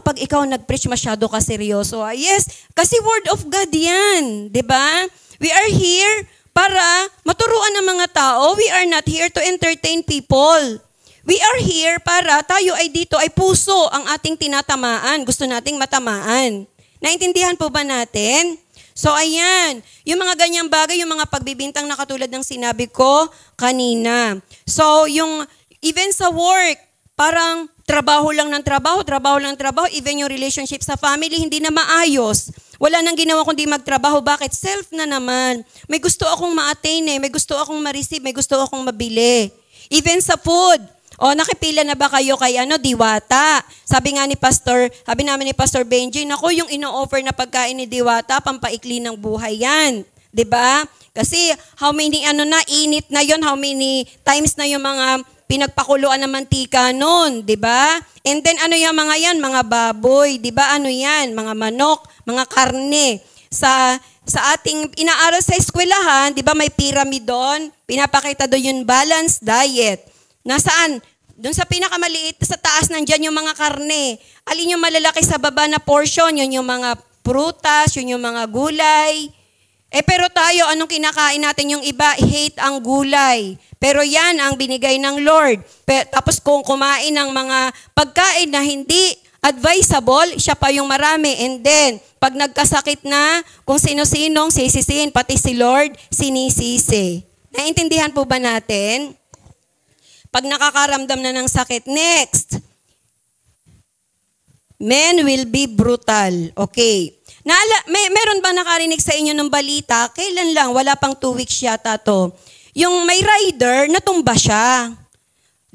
pag ikaw nag-preach, masyado ka seryoso. Yes, kasi word of God yan. Diba? We are here para maturuan ng mga tao. We are not here to entertain people. We are here para tayo ay dito ay puso ang ating tinatamaan. Gusto nating matamaan. Naintindihan po ba natin? So ayan, yung mga ganyang bagay, yung mga pagbibintang na katulad ng sinabi ko kanina. So even sa work, parang trabaho lang ng trabaho, even yung relationship sa family, hindi na maayos. Wala nang ginawa kundi magtrabaho. Bakit? Self na naman. May gusto akong ma-attain may gusto akong ma-receive, may gusto akong mabili. Even sa food, nakipila na ba kayo kay Diwata? Sabi namin ni Pastor Benji, naku, yung ino-offer na pagkain ni Diwata, pampaikli ng buhay yan. 'Di ba? Kasi how many init na yon, how many times na yung mga pinagpakuluan ng mantika noon, 'di ba? And then yung mga yan, mga baboy, 'di ba? Yan, mga manok, mga karne. Sa ating inaaral sa eskwelahan, 'di ba, may pyramid doon, pinapakita doon yung balanced diet. Nasaan? Doon sa pinakamaliit, sa taas nandiyan yung mga karne. Alin yung malalaki sa baba na portion? Yun yung mga prutas, yun yung mga gulay. Pero tayo, anong kinakain natin? Yung iba, hate ang gulay. Pero yan ang binigay ng Lord. Tapos kung kumain ng mga pagkain na hindi advisable, siya pa yung marami. And then, pag nagkasakit na, kung sino-sinong sisisihin, pati si Lord, sinisisi. Naintindihan po ba natin? Pag nakakaramdam na ng sakit, next. Men will be brutal. Okay. Meron ba nakarinig sa inyo ng balita? Kailan lang? Wala pang 2 weeks yata to. Yung may rider, natumba siya.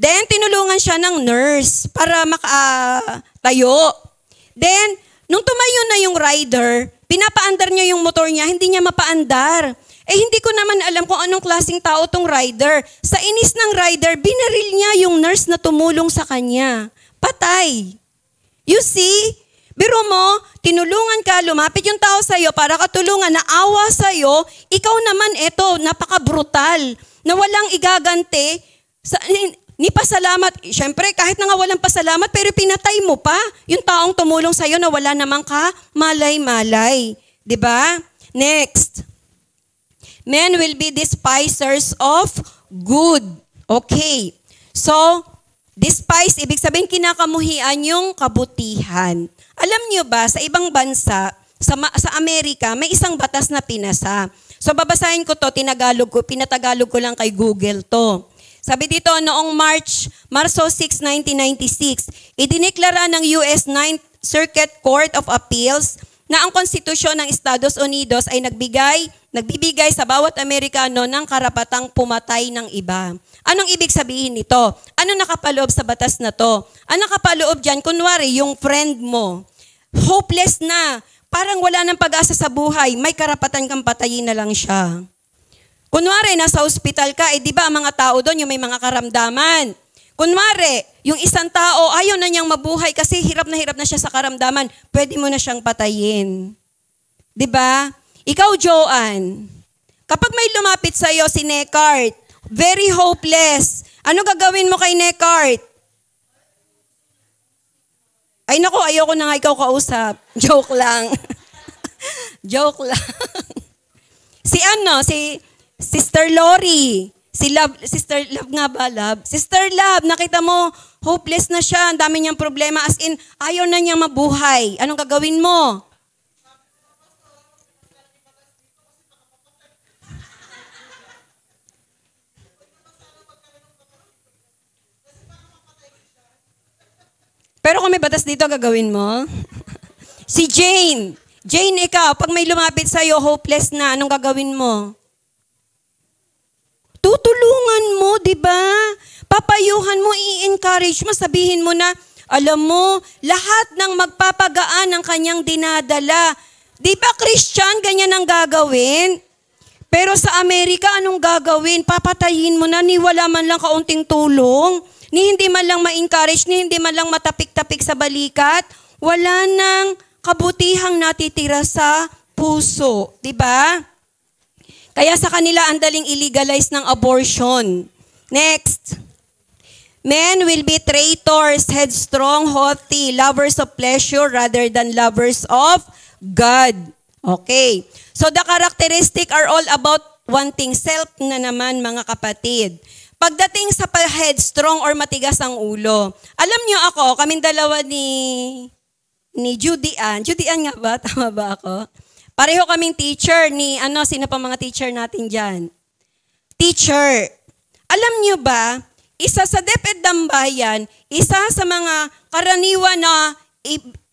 Then, tinulungan siya ng nurse para makatayo. Then, nung tumayo na yung rider, pinapaandar niya yung motor niya, hindi niya mapaandar. Hindi ko naman alam kung anong klaseng tao tong rider. Sa inis ng rider, binaril niya yung nurse na tumulong sa kanya. Patay. You see? Biro mo, tinulungan ka, lumapit yung tao sa'yo para katulungan, naawa sa'yo, ikaw naman napaka-brutal, na walang igaganti, ni pasalamat. Siyempre, kahit na nga walang pasalamat, pero pinatay mo pa yung taong tumulong sa'yo na wala namang ka, malay-malay. Diba? Next. Men will be despisers of good. Okay. So, despise, ibig sabihin kinakamuhian yung kabutihan. Alam niyo ba, sa ibang bansa, sa Amerika, may isang batas na pinasa. So, babasahin ko to, pinatagalog ko lang kay Google to. Sabi dito, noong Marso 6, 1996, idineklara ng US 9th Circuit Court of Appeals na ang konstitusyon ng Estados Unidos ay nagbibigay sa bawat Amerikano ng karapatang pumatay ng iba. Anong ibig sabihin nito? Ano nakapaloob sa batas na to? Ang nakapaloob dyan, kunwari, yung friend mo, hopeless na, parang wala ng pag-asa sa buhay, may karapatan kang patayin na lang siya. Kunwari, nasa ospital ka, di ba ang mga tao doon, yung may mga karamdaman. Kunwari, yung isang tao, ayaw na niyang mabuhay kasi hirap na siya sa karamdaman, pwede mo na siyang patayin. Di ba? Ikaw, Joanne, kapag may lumapit sa'yo si Necart, very hopeless, ano gagawin mo kay Necart? Ay naku, ayoko na nga ikaw kausap. Joke lang. Joke lang. Si Sister Lori, Sister Love nga ba, Love? Sister Love, nakita mo, hopeless na siya, ang dami niyang problema, as in, ayaw na niyang mabuhay. Anong gagawin mo? Pero kung may batas dito, gagawin mo? Si Jane, ikaw, pag may lumapit sa'yo, hopeless na, anong gagawin mo? Tutulungan mo, di ba? Papayuhan mo, i-encourage mo, sabihin mo na, alam mo, lahat ng magpapagaan ng kanyang dinadala. Di ba, Christian, ganyan ang gagawin? Pero sa Amerika, anong gagawin? Papatayin mo na, ni wala man lang kaunting tulong, ni hindi man lang ma-encourage, ni hindi man lang matapik-tapik sa balikat, wala nang kabutihang natitira sa puso. Di ba? Kaya sa kanila, ang daling illegalize ng abortion. Next. Men will be traitors, headstrong, haughty, lovers of pleasure rather than lovers of God. Okay. So the characteristic are all about wanting self na naman, mga kapatid. Pagdating sa headstrong or matigas ang ulo, alam niyo ako, kaming dalawa ni Judy Ann nga ba? Tama ba ako? Pareho kaming teacher sino pa mga teacher natin dyan? Teacher. Alam niyo ba, isa sa DepEd Dambayan, isa sa mga karaniwan na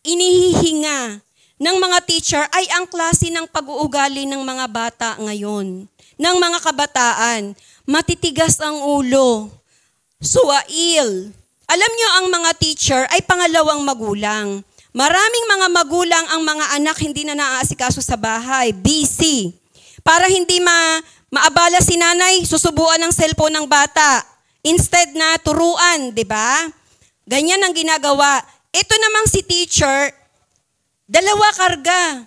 inihihinga ng mga teacher ay ang klase ng pag-uugali ng mga bata ngayon. Ng mga kabataan. Matitigas ang ulo. Suwail. Alam niyo, ang mga teacher ay pangalawang magulang. Maraming mga magulang ang mga anak hindi na naaasikaso sa bahay, busy. Para hindi maabala si nanay, susubuan ng cellphone ng bata. Instead na turuan, di ba? Ganyan ang ginagawa. Ito namang si teacher, dalawa karga.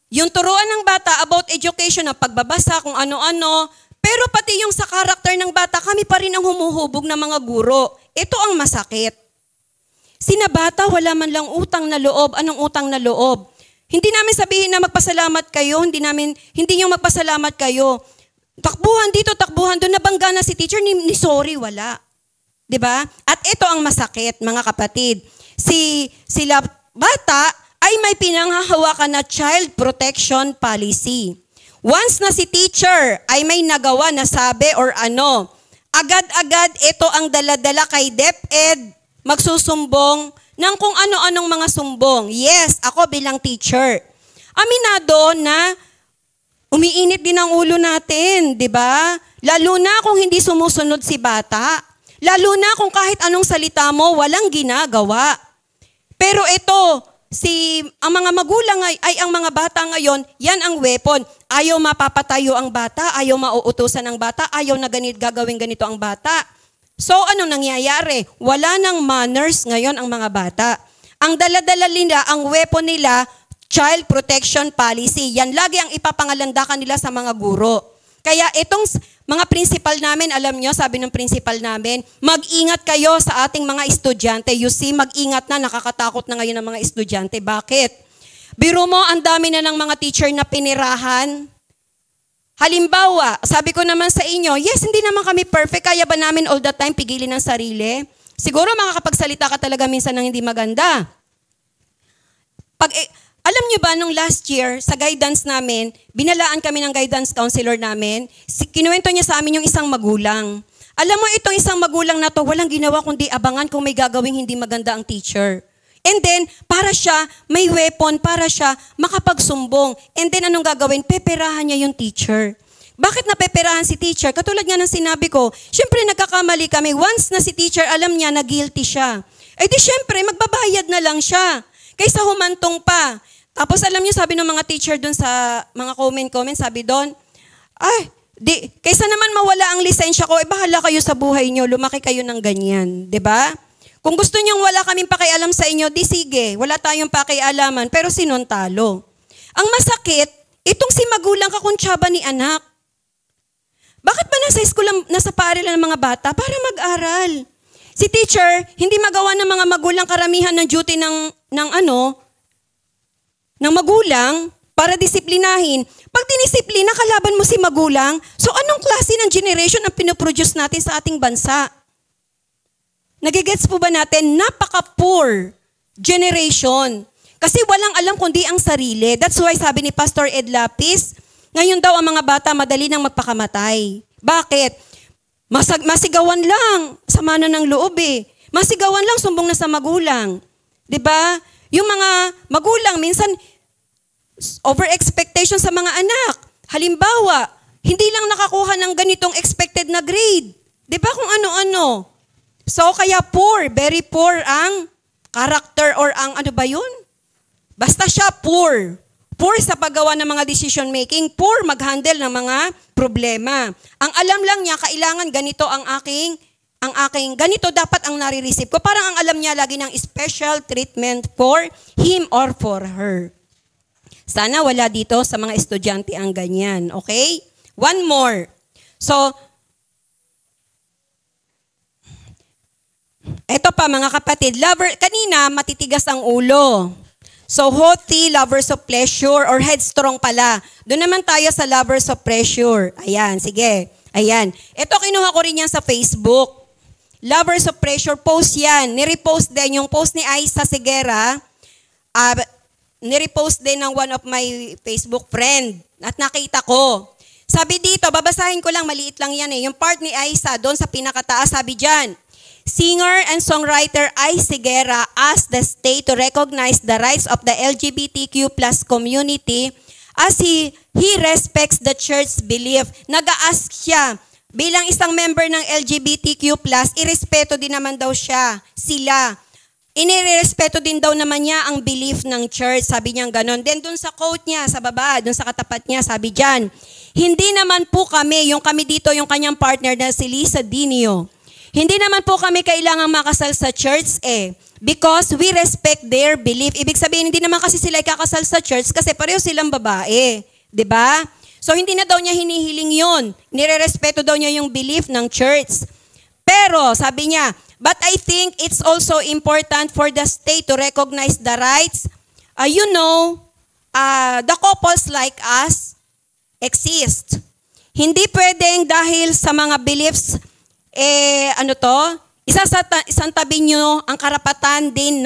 Yung turuan ng bata about education, ang pagbabasa, kung ano-ano, pero pati yung sa karakter ng bata, kami pa rin ang humuhubog ng mga guro. Ito ang masakit. Sina bata, wala man lang utang na loob. Anong utang na loob? Hindi namin sabihin na magpasalamat kayo. Hindi yung magpasalamat kayo. Takbuhan dito, takbuhan doon. Nabangga na si teacher, ni sorry, wala. Diba? At ito ang masakit, mga kapatid. Sila bata ay may pinanghahawakan na child protection policy. Once na si teacher ay may nagawa na sabi or agad-agad ito ang daladala kay DepEd, magsusumbong ng kung ano-anong mga sumbong. Yes, ako bilang teacher. Aminado na umiinit din ang ulo natin, di ba? Lalo na kung hindi sumusunod si bata. Lalo na kung kahit anong salita mo, walang ginagawa. Pero ito, ang mga magulang ay ang mga bata ngayon, yan ang weapon. Ayaw mapapatayo ang bata, ayaw mauutusan ang bata, ayaw na gagawin ganito ang bata. So anong nangyayari? Wala nang manners ngayon ang mga bata. Ang dala-dala nila, ang weapon nila, child protection policy. Yan lagi ang ipapangalandakan nila sa mga guro. Kaya itong mga principal namin, alam nyo, sabi ng principal namin, mag-ingat kayo sa ating mga estudyante. You see, mag-ingat na, nakakatakot na ngayon ang mga estudyante. Bakit? Biro mo, ang dami na ng mga teacher na pinirahan. Halimbawa, sabi ko naman sa inyo, yes, hindi naman kami perfect. Kaya ba namin all the time pigilin ang sarili? Siguro makakapagsalita ka talaga minsan ng hindi maganda. Alam niyo ba, nung last year, sa guidance namin, binalaan kami ng guidance counselor namin, kinuwento niya sa amin yung isang magulang. Alam mo, itong isang magulang na to, walang ginawa kundi abangan kung may gagawing hindi maganda ang teacher. And then, para siya, may weapon, para siya makapagsumbong. And then, anong gagawin? Peperahan niya yung teacher. Bakit napeperahan si teacher? Katulad nga ng sinabi ko, syempre nagkakamali kami. Once na si teacher, alam niya na guilty siya. Eh di syempre, magbabayad na lang siya. Kaysa humantong pa. Tapos alam niyo, sabi ng mga teacher doon sa mga comment, sabi doon, kaysa naman mawala ang lisensya ko, bahala kayo sa buhay niyo, lumaki kayo ng ganyan. 'Di ba? Kung gusto niyong wala kaming pakialam sa inyo, di sige, wala tayong pakialaman, pero sinong talo? Ang masakit, itong si magulang kakuntsaba ni anak. Bakit ba nasa school, nasa paaralan ng mga bata? Para mag-aral. Si teacher, hindi magawa ng mga magulang karamihan ng duty ng magulang para disiplinahin. Pag dinisiplina, kalaban mo si magulang, so anong klase ng generation ang pinoproduce natin sa ating bansa? Nagigets po ba natin? Napaka-poor generation. Kasi walang alam kundi ang sarili. That's why sabi ni Pastor Ed Lapis, ngayon daw ang mga bata madali nang magpakamatay. Bakit? Masigawan lang, sama na ng loob eh. Masigawan lang, sumbong na sa magulang. 'Di ba? Yung mga magulang, minsan, over-expectation sa mga anak. Halimbawa, hindi lang nakakuha ng ganitong expected na grade. Di ba kung ano-ano? So, kaya poor, very poor ang character or ang ano ba yun? Basta siya poor. Poor sa paggawa ng mga decision making. Poor mag-handle ng mga problema. Ang alam lang niya, kailangan ganito ang aking, ganito dapat ang nare-receive ko. Parang ang alam niya lagi ng special treatment for him or for her. Sana wala dito sa mga estudyante ang ganyan. Okay? One more. So, eto pa mga kapatid. Kanina, matitigas ang ulo. So, haughty, lovers of pleasure, or headstrong pala. Doon naman tayo sa lovers of pleasure. Ayan, sige. Ayan. Ito, kinuha ko rin yan sa Facebook. Lovers of pleasure, post yan. Nirepost din yung post ni Aisa Sigera. Nirepost din ng one of my Facebook friend. At nakita ko. Sabi dito, babasahin ko lang, maliit lang yan eh. Yung part ni Aisa, doon sa pinakataas, sabi dyan, singer and songwriter Aisa Sigera asked the state to recognize the rights of the LGBTQ plus community as he respects the church's belief. Nag-a-ask siya, bilang isang member ng LGBTQ plus, irespeto din naman daw sila. Inirespeto din daw naman niya ang belief ng church. Sabi niya ganon. Then dun sa quote niya, sa baba, dun sa katapat niya, sabi dyan, hindi naman po kami dito, yung kanyang partner na si Lisa Dinio, hindi naman po kami kailangang makasal sa church because we respect their belief. Ibig sabihin, hindi naman kasi sila ikakasal sa church kasi pareho silang babae. 'Di ba? So hindi na daw niya hinihiling yun. Nire-respeto daw niya yung belief ng church. Pero, sabi niya, but I think it's also important for the state to recognize the rights. The couples like us exist. Hindi pwedeng dahil sa mga beliefs, isang tabi nyo ang karapatan din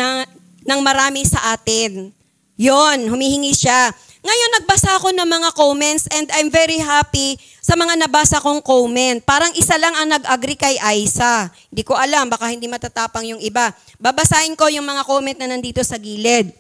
ng marami sa atin. Yon, humihingi siya. Ngayon, nagbasa ako ng mga comments and I'm very happy sa mga nabasa kong comment. Parang isa lang ang nag-agree kay Aisa. Hindi ko alam, baka hindi matatapang yung iba. Babasahin ko yung mga comment na nandito sa gilid.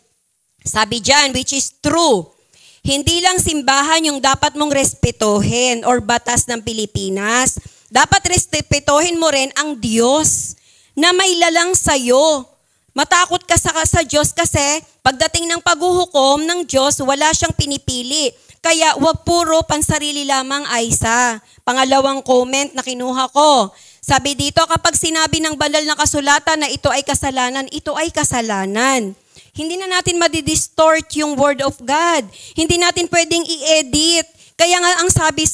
Sabi dyan, which is true. Hindi lang simbahan yung dapat mong respetuhin or batas ng Pilipinas. Dapat respetuhin mo rin ang Diyos na may lalang sa'yo. Matakot ka sa Diyos kasi pagdating ng paghuhukom ng Diyos, wala siyang pinipili. Kaya wag puro pansarili lamang, Aisa. Pangalawang comment na kinuha ko. Sabi dito, kapag sinabi ng banal na kasulatan na ito ay kasalanan, ito ay kasalanan. Hindi na natin madidistort yung word of God. Hindi natin pwedeng i-edit. Kaya nga ang sabi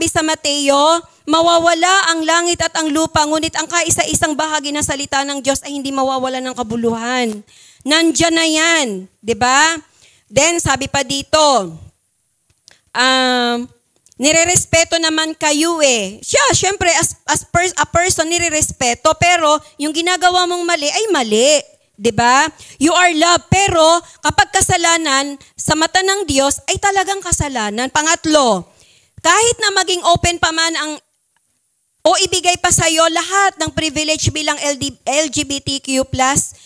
sa Mateo, mawawala ang langit at ang lupa, ngunit ang kaisa-isang bahagi ng salita ng Diyos ay hindi mawawala ng kabuluhan. Nandyan na yan. 'Di ba? Then sabi pa dito, nirerespeto naman kayo eh. Syempre, a person, nirerespeto, pero yung ginagawa mong mali ay mali. 'Di ba? You are loved, pero kapag kasalanan, sa mata ng Diyos, ay talagang kasalanan. Pangatlo, kahit na maging open pa man o ibigay pa sa'yo lahat ng privilege bilang LGBTQ+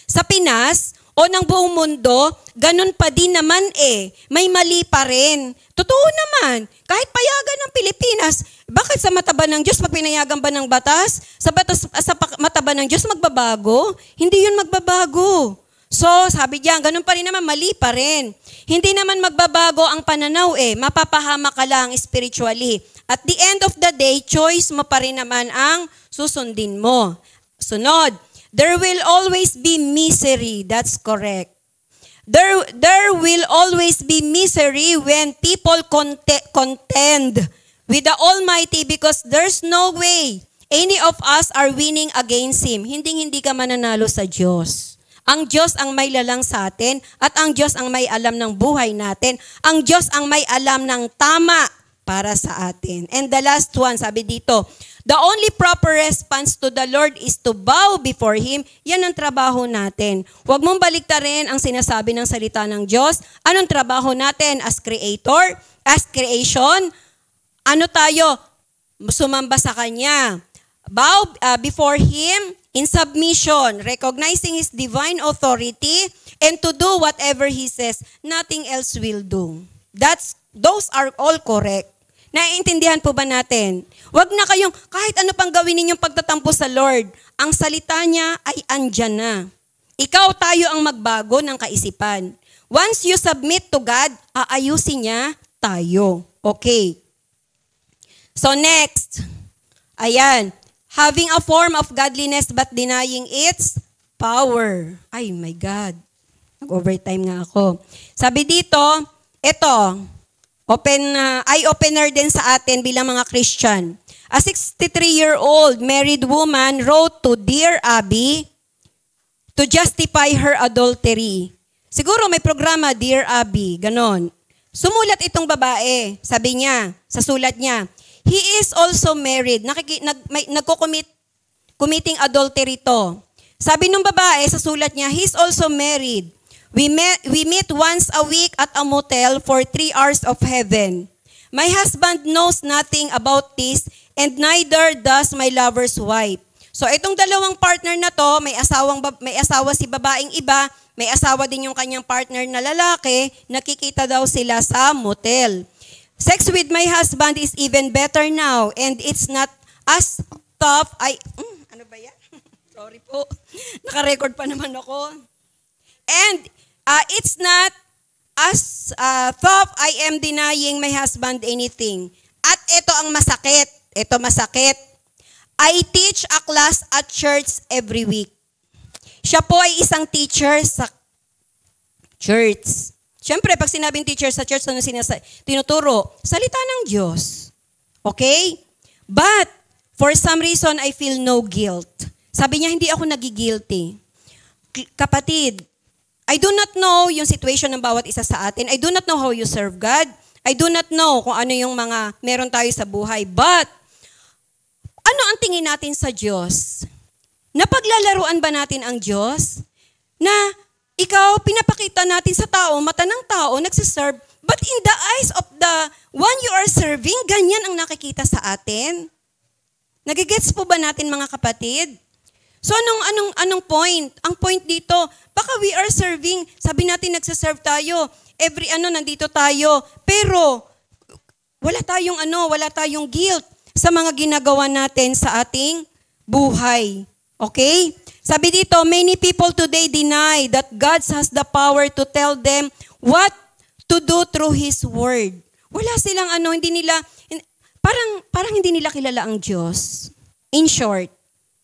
sa Pinas o ng buong mundo, ganun pa din naman eh. May mali pa rin. Totoo naman. Kahit payagan ng Pilipinas, bakit sa mata ba ng Diyos, pag pinayagan ba ng batas, sa mata ba ng Diyos magbabago? Hindi yun magbabago. So, sabi diyan, ganun pa rin naman, mali pa rin. Hindi naman magbabago ang pananaw eh. Mapapahama ka lang spiritually. At the end of the day, choice mo pa rin naman ang susundin mo. Sunod, there will always be misery. That's correct. There will always be misery when people contend with the Almighty because there's no way any of us are winning against Him. Hindi ka mananalo sa Diyos. Ang Diyos ang may lalang sa atin at ang Diyos ang may alam ng buhay natin. Ang Diyos ang may alam ng tama para sa atin. And the last one, sabi dito, the only proper response to the Lord is to bow before Him. Yan ang trabaho natin. Huwag mong baliktarin ang sinasabi ng salita ng Diyos. Anong trabaho natin as creator, as creation? Ano tayo? Sumamba sa Kanya. Bow before Him in submission, recognizing His divine authority, and to do whatever He says. Nothing else will do. Those are all correct. Naiintindihan po ba natin? Huwag na kayong, kahit ano pang gawin ninyong pagtatampo sa Lord, ang salita niya ay andyan na. Ikaw, tayo ang magbago ng kaisipan. Once you submit to God, aayusin niya tayo. Okay. So next, ayan, having a form of godliness but denying its power. Ay, my God. Nag-overtime nga ako. Sabi dito, ito, eye-opener din sa atin bilang mga Christian. A 63-year-old married woman wrote to Dear Abby to justify her adultery. Siguro may programa, Dear Abby, ganon. Sumulat itong babae, sabi niya, sa sulat niya, he is also married. Committing adultery to. Sabi nung babae sa sulat niya, he's also married. We meet once a week at a motel for 3 hours of heaven. My husband knows nothing about this and neither does my lover's wife. So itong dalawang partner na to, may asawa si babaeng iba, may asawa din yung kanyang partner na lalaki, nakikita daw sila sa motel. Sex with my husband is even better now and it's not as tough. Ano ba yan? Sorry po. Naka-record pa naman ako. And it's not as tough I am denying my husband anything. At ito ang masakit. Ito masakit. I teach a class at church every week. Siya po ay isang teacher sa church. Siyempre, pag sinabing teacher sa church, ano tinuturo? Salita ng Diyos. Okay? But, for some reason, I feel no guilt. Sabi niya, hindi ako nagigilty. Kapatid, I do not know yung situation ng bawat isa sa atin. I do not know how you serve God. I do not know kung ano yung mga meron tayo sa buhay. But, ano ang tingin natin sa Diyos? Napaglalaruan ba natin ang Diyos? Na ikaw, pinapakita natin sa tao, mata ng tao, nagsiserve, but in the eyes of the one you are serving, ganyan ang nakikita sa atin. Nagigets po ba natin mga kapatid? So anong point? Ang point dito, baka we are serving, sabi natin nagsiserve tayo, nandito tayo, pero wala tayong guilt. sa mga ginagawa natin sa ating buhay. Okay? Sabi dito, many people today deny that God has the power to tell them what to do through His Word. Wala silang parang hindi nila kilala ang Diyos. In short,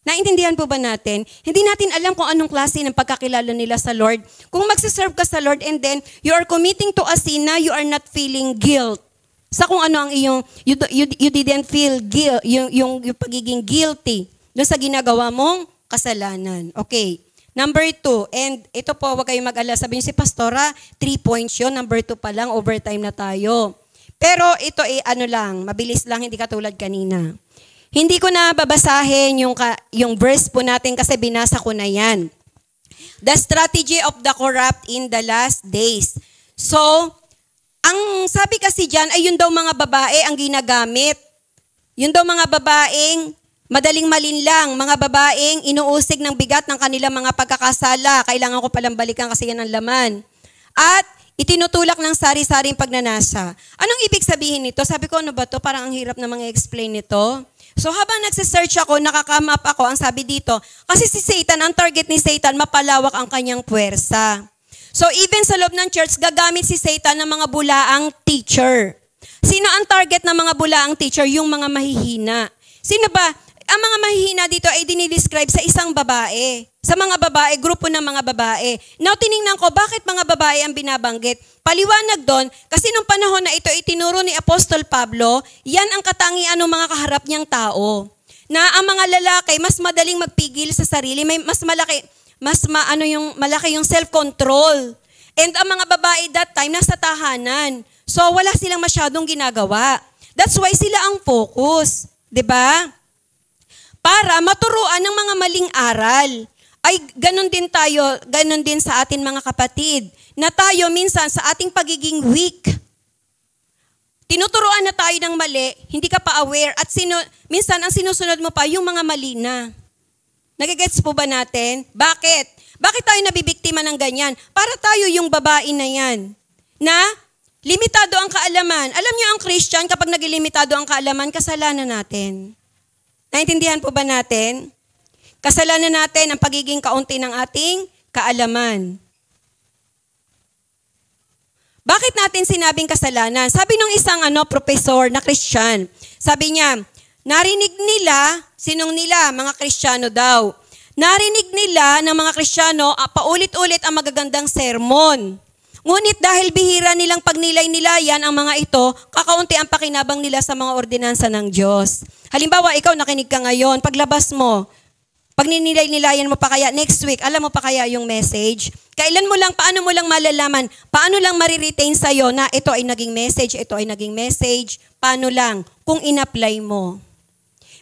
naintindihan po ba natin? Hindi natin alam kung anong klase ng pagkakilala nila sa Lord. Kung magsiserve ka sa Lord and then you are committing to a sin na you are not feeling guilt. Sa kung ano ang iyong, you didn't feel guilt, yung pagiging guilty doon sa ginagawa mong kasalanan. Okay. Number 2, and ito po, huwag kayong mag-alala. Sabi niyo si Pastora, 3 points yun. Number 2 pa lang, overtime na tayo. Pero ito mabilis lang, hindi katulad kanina. Hindi ko na babasahin yung verse po natin kasi binasa ko na yan. The strategy of the corrupt in the last days. So, ang sabi kasi dyan ay yun daw mga babae ang ginagamit. Yun daw mga babaeng madaling malinlang, mga babaeng inuusig ng bigat ng kanilang mga pagkakasala. Kailangan ko palang balikan kasi yan ang laman. At itinutulak ng sari-saring pagnanasa. Anong ibig sabihin nito? Sabi ko, ano ba to? Parang ang hirap na mga explain nito. So habang nagsisearch ako, nakakama up ako, ang sabi dito, kasi si Satan, ang target ni Satan, mapalawak ang kanyang puwersa. So even sa loob ng church, gagamit si Satan ng mga bulaang teacher. Sino ang target ng mga bulaang teacher? Yung mga mahihina. Sino ba? Ang mga mahihina dito ay dinidescribe sa isang babae. Sa mga babae, grupo ng mga babae. Now, tiningnan ko, bakit mga babae ang binabanggit? Paliwanag doon, kasi nung panahon na ito, itinuro ni Apostol Pablo, yan ang katangian ng mga kaharap niyang tao. Na ang mga lalaki, mas madaling magpigil sa sarili, malaki yung self-control. And ang mga babae that time, nasa tahanan. So, wala silang masyadong ginagawa. That's why sila ang focus. 'Di ba? Para maturuan ng mga maling aral. Ay, ganun din sa atin mga kapatid, na tayo minsan sa ating pagiging weak, tinuturuan na tayo ng mali, hindi ka pa aware, at minsan ang sinusunod mo pa yung mga mali na. Nagigets po ba natin? Bakit? Bakit tayo nabibiktima ng ganyan? Para tayo yung babae na yan, na limitado ang kaalaman. Alam niyo ang Christian, kapag naglimitado ang kaalaman, kasalanan natin. Naintindihan po ba natin? Kasalanan natin ang pagiging kaunti ng ating kaalaman. Bakit natin sinabing kasalanan? Sabi nung isang professor na Christian, sabi niya, narinig nila, sinong nila? Mga Kristiyano daw. Narinig nila ng mga Kristiyano, paulit-ulit ang magagandang sermon. Ngunit dahil bihira nilang pagnilay-nilayan ang mga ito, kakaunti ang pakinabang nila sa mga ordinansa ng Diyos. Halimbawa, ikaw nakinig ka ngayon, paglabas mo, pag ninilay-nilayan mo pa kaya next week, alam mo pa kaya yung message? Paano mo lang malalaman, paano lang mariretain sa'yo na ito ay naging message, paano lang? Kung in-apply mo.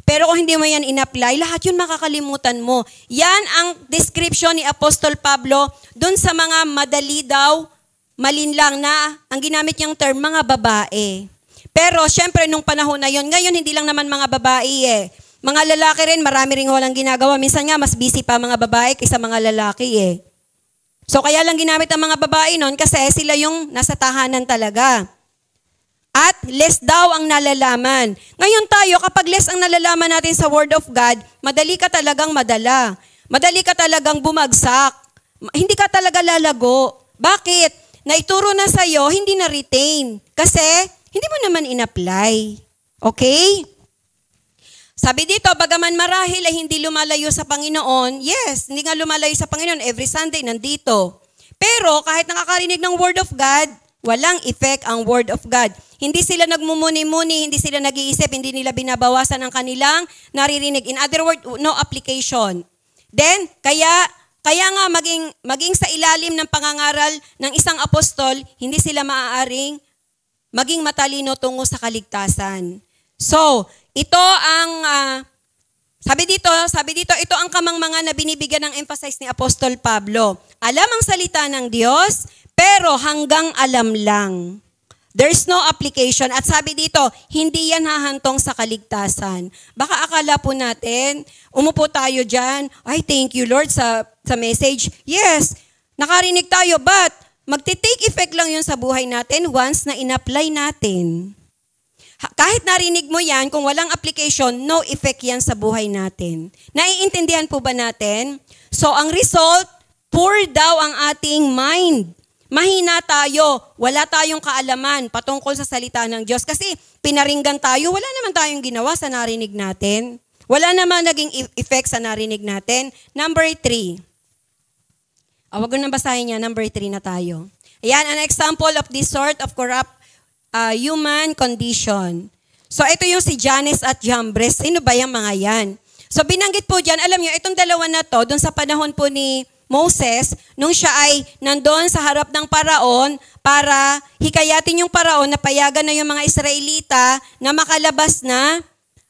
Pero kung hindi mo yan in-apply, lahat yun makakalimutan mo. Yan ang description ni Apostol Pablo dun sa mga madali daw, malinlang na, ang ginamit niyang term, mga babae. Pero syempre nung panahon na yon, ngayon hindi lang naman mga babae Mga lalaki rin, marami rin walang ginagawa. Minsan nga, mas busy pa mga babae kaysa mga lalaki So kaya lang ginamit ang mga babae noon kasi sila yung nasa tahanan talaga. At less daw ang nalalaman. Ngayon tayo, kapag less ang nalalaman natin sa Word of God, madali ka talagang madala. Madali ka talagang bumagsak. Hindi ka talaga lalago. Bakit? Naituro na sa'yo, hindi na retain. Kasi, hindi mo naman in-apply. Okay? Sabi dito, bagaman marahil ay hindi lumalayo sa Panginoon, yes, hindi nga lumalayo sa Panginoon, every Sunday nandito. Pero kahit nakakarinig ng Word of God, walang effect ang Word of God. Hindi sila nagmumuni-muni, hindi sila nag-iisip, hindi nila binabawasan ang kanilang naririnig. In other words, no application. Then, kaya nga maging sa ilalim ng pangangaral ng isang apostol, hindi sila maaaring maging matalino tungo sa kaligtasan. So, ito ang, sabi dito, ito ang kamangmangan na binibigyan ng emphasis ni Apostol Pablo. Alam ang salita ng Diyos, pero hanggang alam lang. There's no application. At sabi dito, hindi yan hahantong sa kaligtasan. Baka akala po natin, umupo tayo dyan, ay thank you Lord sa message. Yes, nakarinig tayo, but magti-take effect lang yun sa buhay natin once na in-apply natin. Kahit narinig mo yan, kung walang application, no effect yan sa buhay natin. Naiintindihan po ba natin? So ang result, poor daw ang ating mind. Mahina tayo, wala tayong kaalaman patungkol sa salita ng Diyos. Kasi pinaringgan tayo, wala naman tayong ginawa sa narinig natin. Wala naman naging effect sa narinig natin. Number 3. Wag ko nang basahin niya, number 3 na tayo. Ayan, an example of this sort of corrupt human condition. So ito yung si Jannes at Jambres. Sino ba yung mga yan? So binanggit po dyan, alam nyo, itong dalawa na to, dun sa panahon po ni Moses, nung siya ay nandoon sa harap ng Paraon para hikayatin yung Paraon na payagan na yung mga Israelita na makalabas na,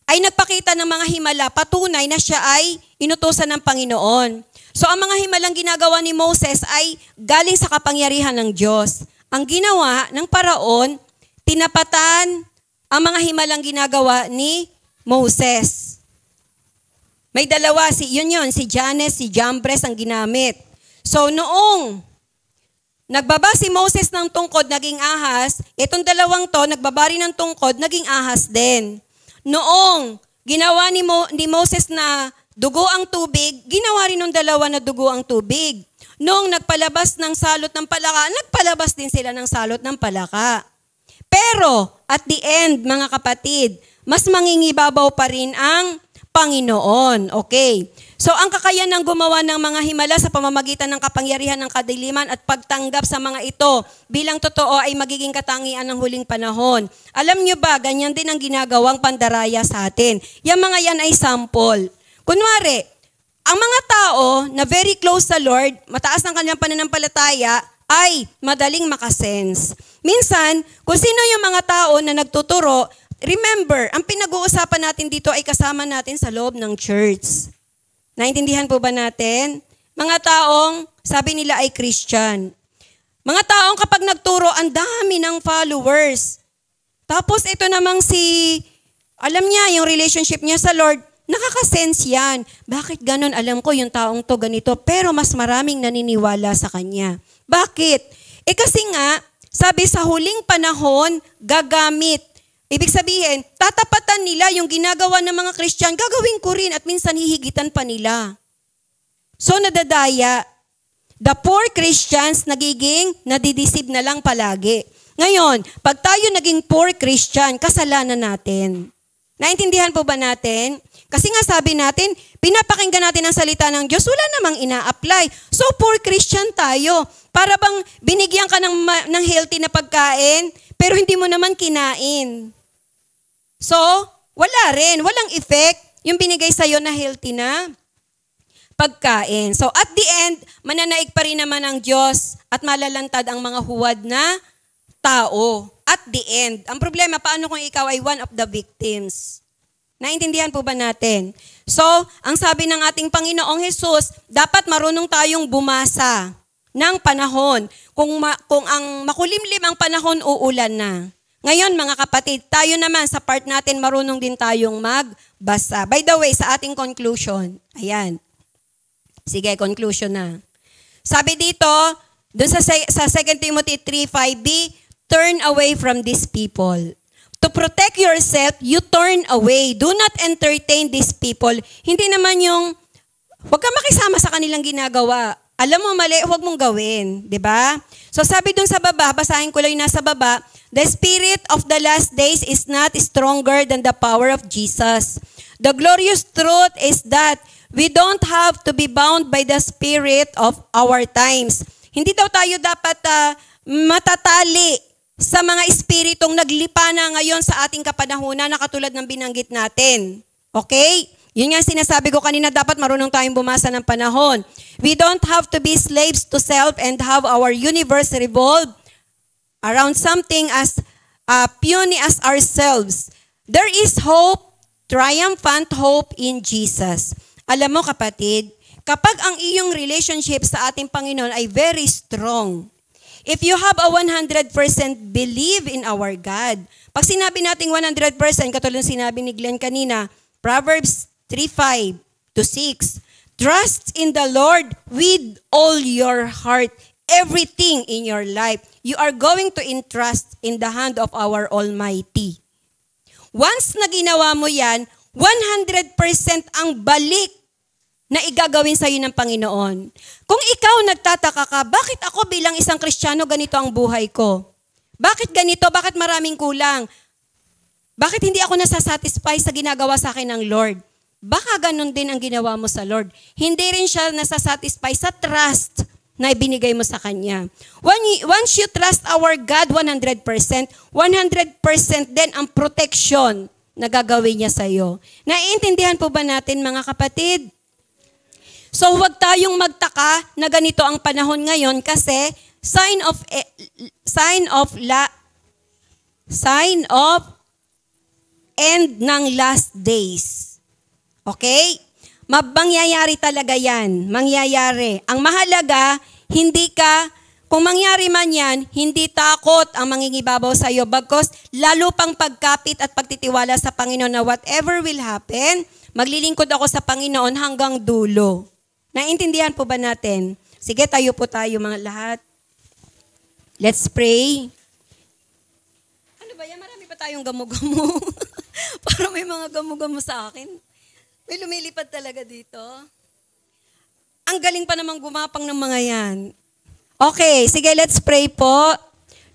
ay nagpakita ng mga himala, patunay na siya ay inutusan ng Panginoon. So ang mga himalang ginagawa ni Moses ay galing sa kapangyarihan ng Diyos. Ang ginawa ng Paraon, tinapatan ang mga himalang ginagawa ni Moses. May dalawa, yun, si Jannes, si Jambres ang ginamit. So noong nagbaba si Moses ng tungkod, naging ahas, itong dalawang to, nagbaba rin ng tungkod, naging ahas din. Noong ginawa ni Moses na dugo ang tubig, ginawa rin ng dalawa na dugo ang tubig. Noong nagpalabas ng salot ng palaka, nagpalabas din sila ng salot ng palaka. Pero at the end, mga kapatid, mas mangingibabaw pa rin ang Panginoon. Okay. So ang kakayanang gumawa ng mga himala sa pamamagitan ng kapangyarihan ng kadiliman at pagtanggap sa mga ito bilang totoo ay magiging katangian ng huling panahon. Alam nyo ba, ganyan din ang ginagawang pandaraya sa atin. Yung mga yan ay sample. Kunwari, ang mga tao na very close sa Lord, mataas ang kanilang pananampalataya, ay madaling makasense. Minsan, kung sino yung mga tao na nagtuturo, remember, ang pinag-uusapan natin dito ay kasama natin sa loob ng church. Naintindihan po ba natin? Mga taong, sabi nila ay Christian. Mga taong kapag nagturo, ang dami ng followers. Tapos ito namang alam niya, yung relationship niya sa Lord, nakakasense yan. Bakit ganun? Alam ko yung taong to ganito, pero mas maraming naniniwala sa kanya. Bakit? Kasi nga, sabi sa huling panahon, gagamit. Ibig sabihin, tatapatan nila yung ginagawa ng mga Christian, gagawin ko rin at minsan hihigitan pa nila. So nadadaya. The poor Christians nagiging nadidisib na lang palagi. Ngayon, pag tayo naging poor Christian, kasalanan natin. Naintindihan po ba natin? Kasi nga sabi natin, pinapakinggan natin ang salita ng Diyos, wala namang ina-apply. So poor Christian tayo. Para bang binigyan ka ng healthy na pagkain, pero hindi mo naman kinain. So, wala rin. Walang effect yung binigay sa'yo na healthy na pagkain. So, at the end, mananaig pa rin naman ang Diyos at malalantad ang mga huwad na tao. At the end. Ang problema, paano kung ikaw ay one of the victims? Naintindihan po ba natin? So, ang sabi ng ating Panginoong Jesus, dapat marunong tayong bumasa ng panahon. Kung ang makulimlim ang panahon, uulan na. Ngayon, mga kapatid, tayo naman sa part natin, marunong din tayong magbasa. By the way, sa ating conclusion, ayan. Sige, conclusion na. Sabi dito, dun sa 2 Timothy 3:5b, turn away from these people. To protect yourself, you turn away. Do not entertain these people. Hindi naman yung, huwag ka makisama sa kanilang ginagawa. Alam mo, mali, huwag mong gawin. Diba? So sabi dun sa baba, basahin ko lang yung nasa baba, the spirit of the last days is not stronger than the power of Jesus. The glorious truth is that we don't have to be bound by the spirit of our times. Hindi daw tayo dapat matatali sa mga espiritong naglipa na ngayon sa ating kapanahunan na katulad ng binanggit natin. Okay? Yun nga sinasabi ko kanina, dapat marunong tayong bumasa ng panahon. We don't have to be slaves to self and have our universe revolve around something as puny as ourselves. There is hope, triumphant hope in Jesus. Alam mo kapatid, kapag ang iyong relationship sa ating Panginoon ay very strong, if you have a 100% believe in our God, pag sinabi nating 100%, katulad ng sinabi ni Glenn kanina, Proverbs 3:5-6, trust in the Lord with all your heart, everything in your life. You are going to entrust in the hand of our Almighty. once na ginawa mo yan, 100% ang balik na igagawin sa iyo ng Panginoon. Kung ikaw nagtataka ka, bakit ako bilang isang Kristiyano ganito ang buhay ko? Bakit ganito? Bakit maraming kulang? Bakit hindi ako nasasatisfy sa ginagawa sa akin ng Lord? Baka ganun din ang ginawa mo sa Lord. Hindi rin siya nasasatisfy sa trust na ibinigay mo sa Kanya. Once you trust our God 100%, 100% din ang protection na gagawin niya sa iyo. Naiintindihan po ba natin mga kapatid? So huwag tayong magtaka na ganito ang panahon ngayon kasi sign of end ng last days. Okay? Mangyayari talaga yan. Mangyayari. Ang mahalaga, kung mangyari man yan, hindi takot ang mangingibabaw sa iyo. Bagkus, lalo pang pagkapit at pagtitiwala sa Panginoon na whatever will happen, maglilingkod ako sa Panginoon hanggang dulo. Naintindihan po ba natin? Sige, tayo po tayo mga lahat. Let's pray. Ano ba yan? Marami pa tayong gamo-gamo. Parang may mga gamo-gamo sa akin. May lumilipad talaga dito. Ang galing pa namang gumapang ng mga yan. Okay, sige, let's pray po.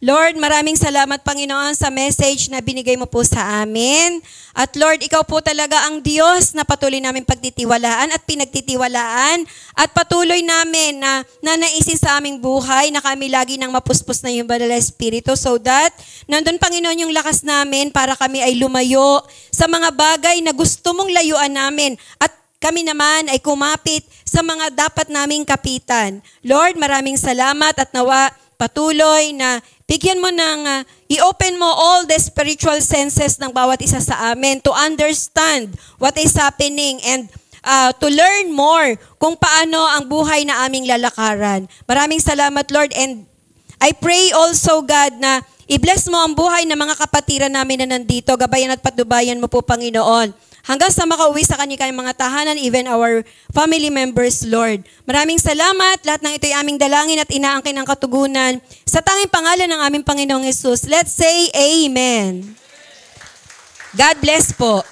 Lord, maraming salamat, Panginoon, sa message na binigay mo po sa amin. At Lord, ikaw po talaga ang Diyos na patuloy namin pagtitiwalaan at pinagtitiwalaan at patuloy namin na nanaisin sa aming buhay na kami lagi nang mapuspos na yung Banal na Espiritu so that nandun, Panginoon, yung lakas namin para kami ay lumayo sa mga bagay na gusto mong layuan namin at kami naman ay kumapit sa mga dapat naming kapitan. Lord, maraming salamat at nawa patuloy na bigyan mo ng, i-open mo all the spiritual senses ng bawat isa sa amin to understand what is happening and to learn more kung paano ang buhay na aming lalakaran. Maraming salamat, Lord, and I pray also, God, na i-bless mo ang buhay ng mga kapatiran namin na nandito. Gabayan at patnubayan mo po, Panginoon. Hanggang sa makauwi sa kanyang mga tahanan, even our family members, Lord. Maraming salamat. Lahat ng ito'y aming dalangin at inaangkin ang katugunan. Sa tanging pangalan ng aming Panginoong Hesus, let's say Amen. God bless po.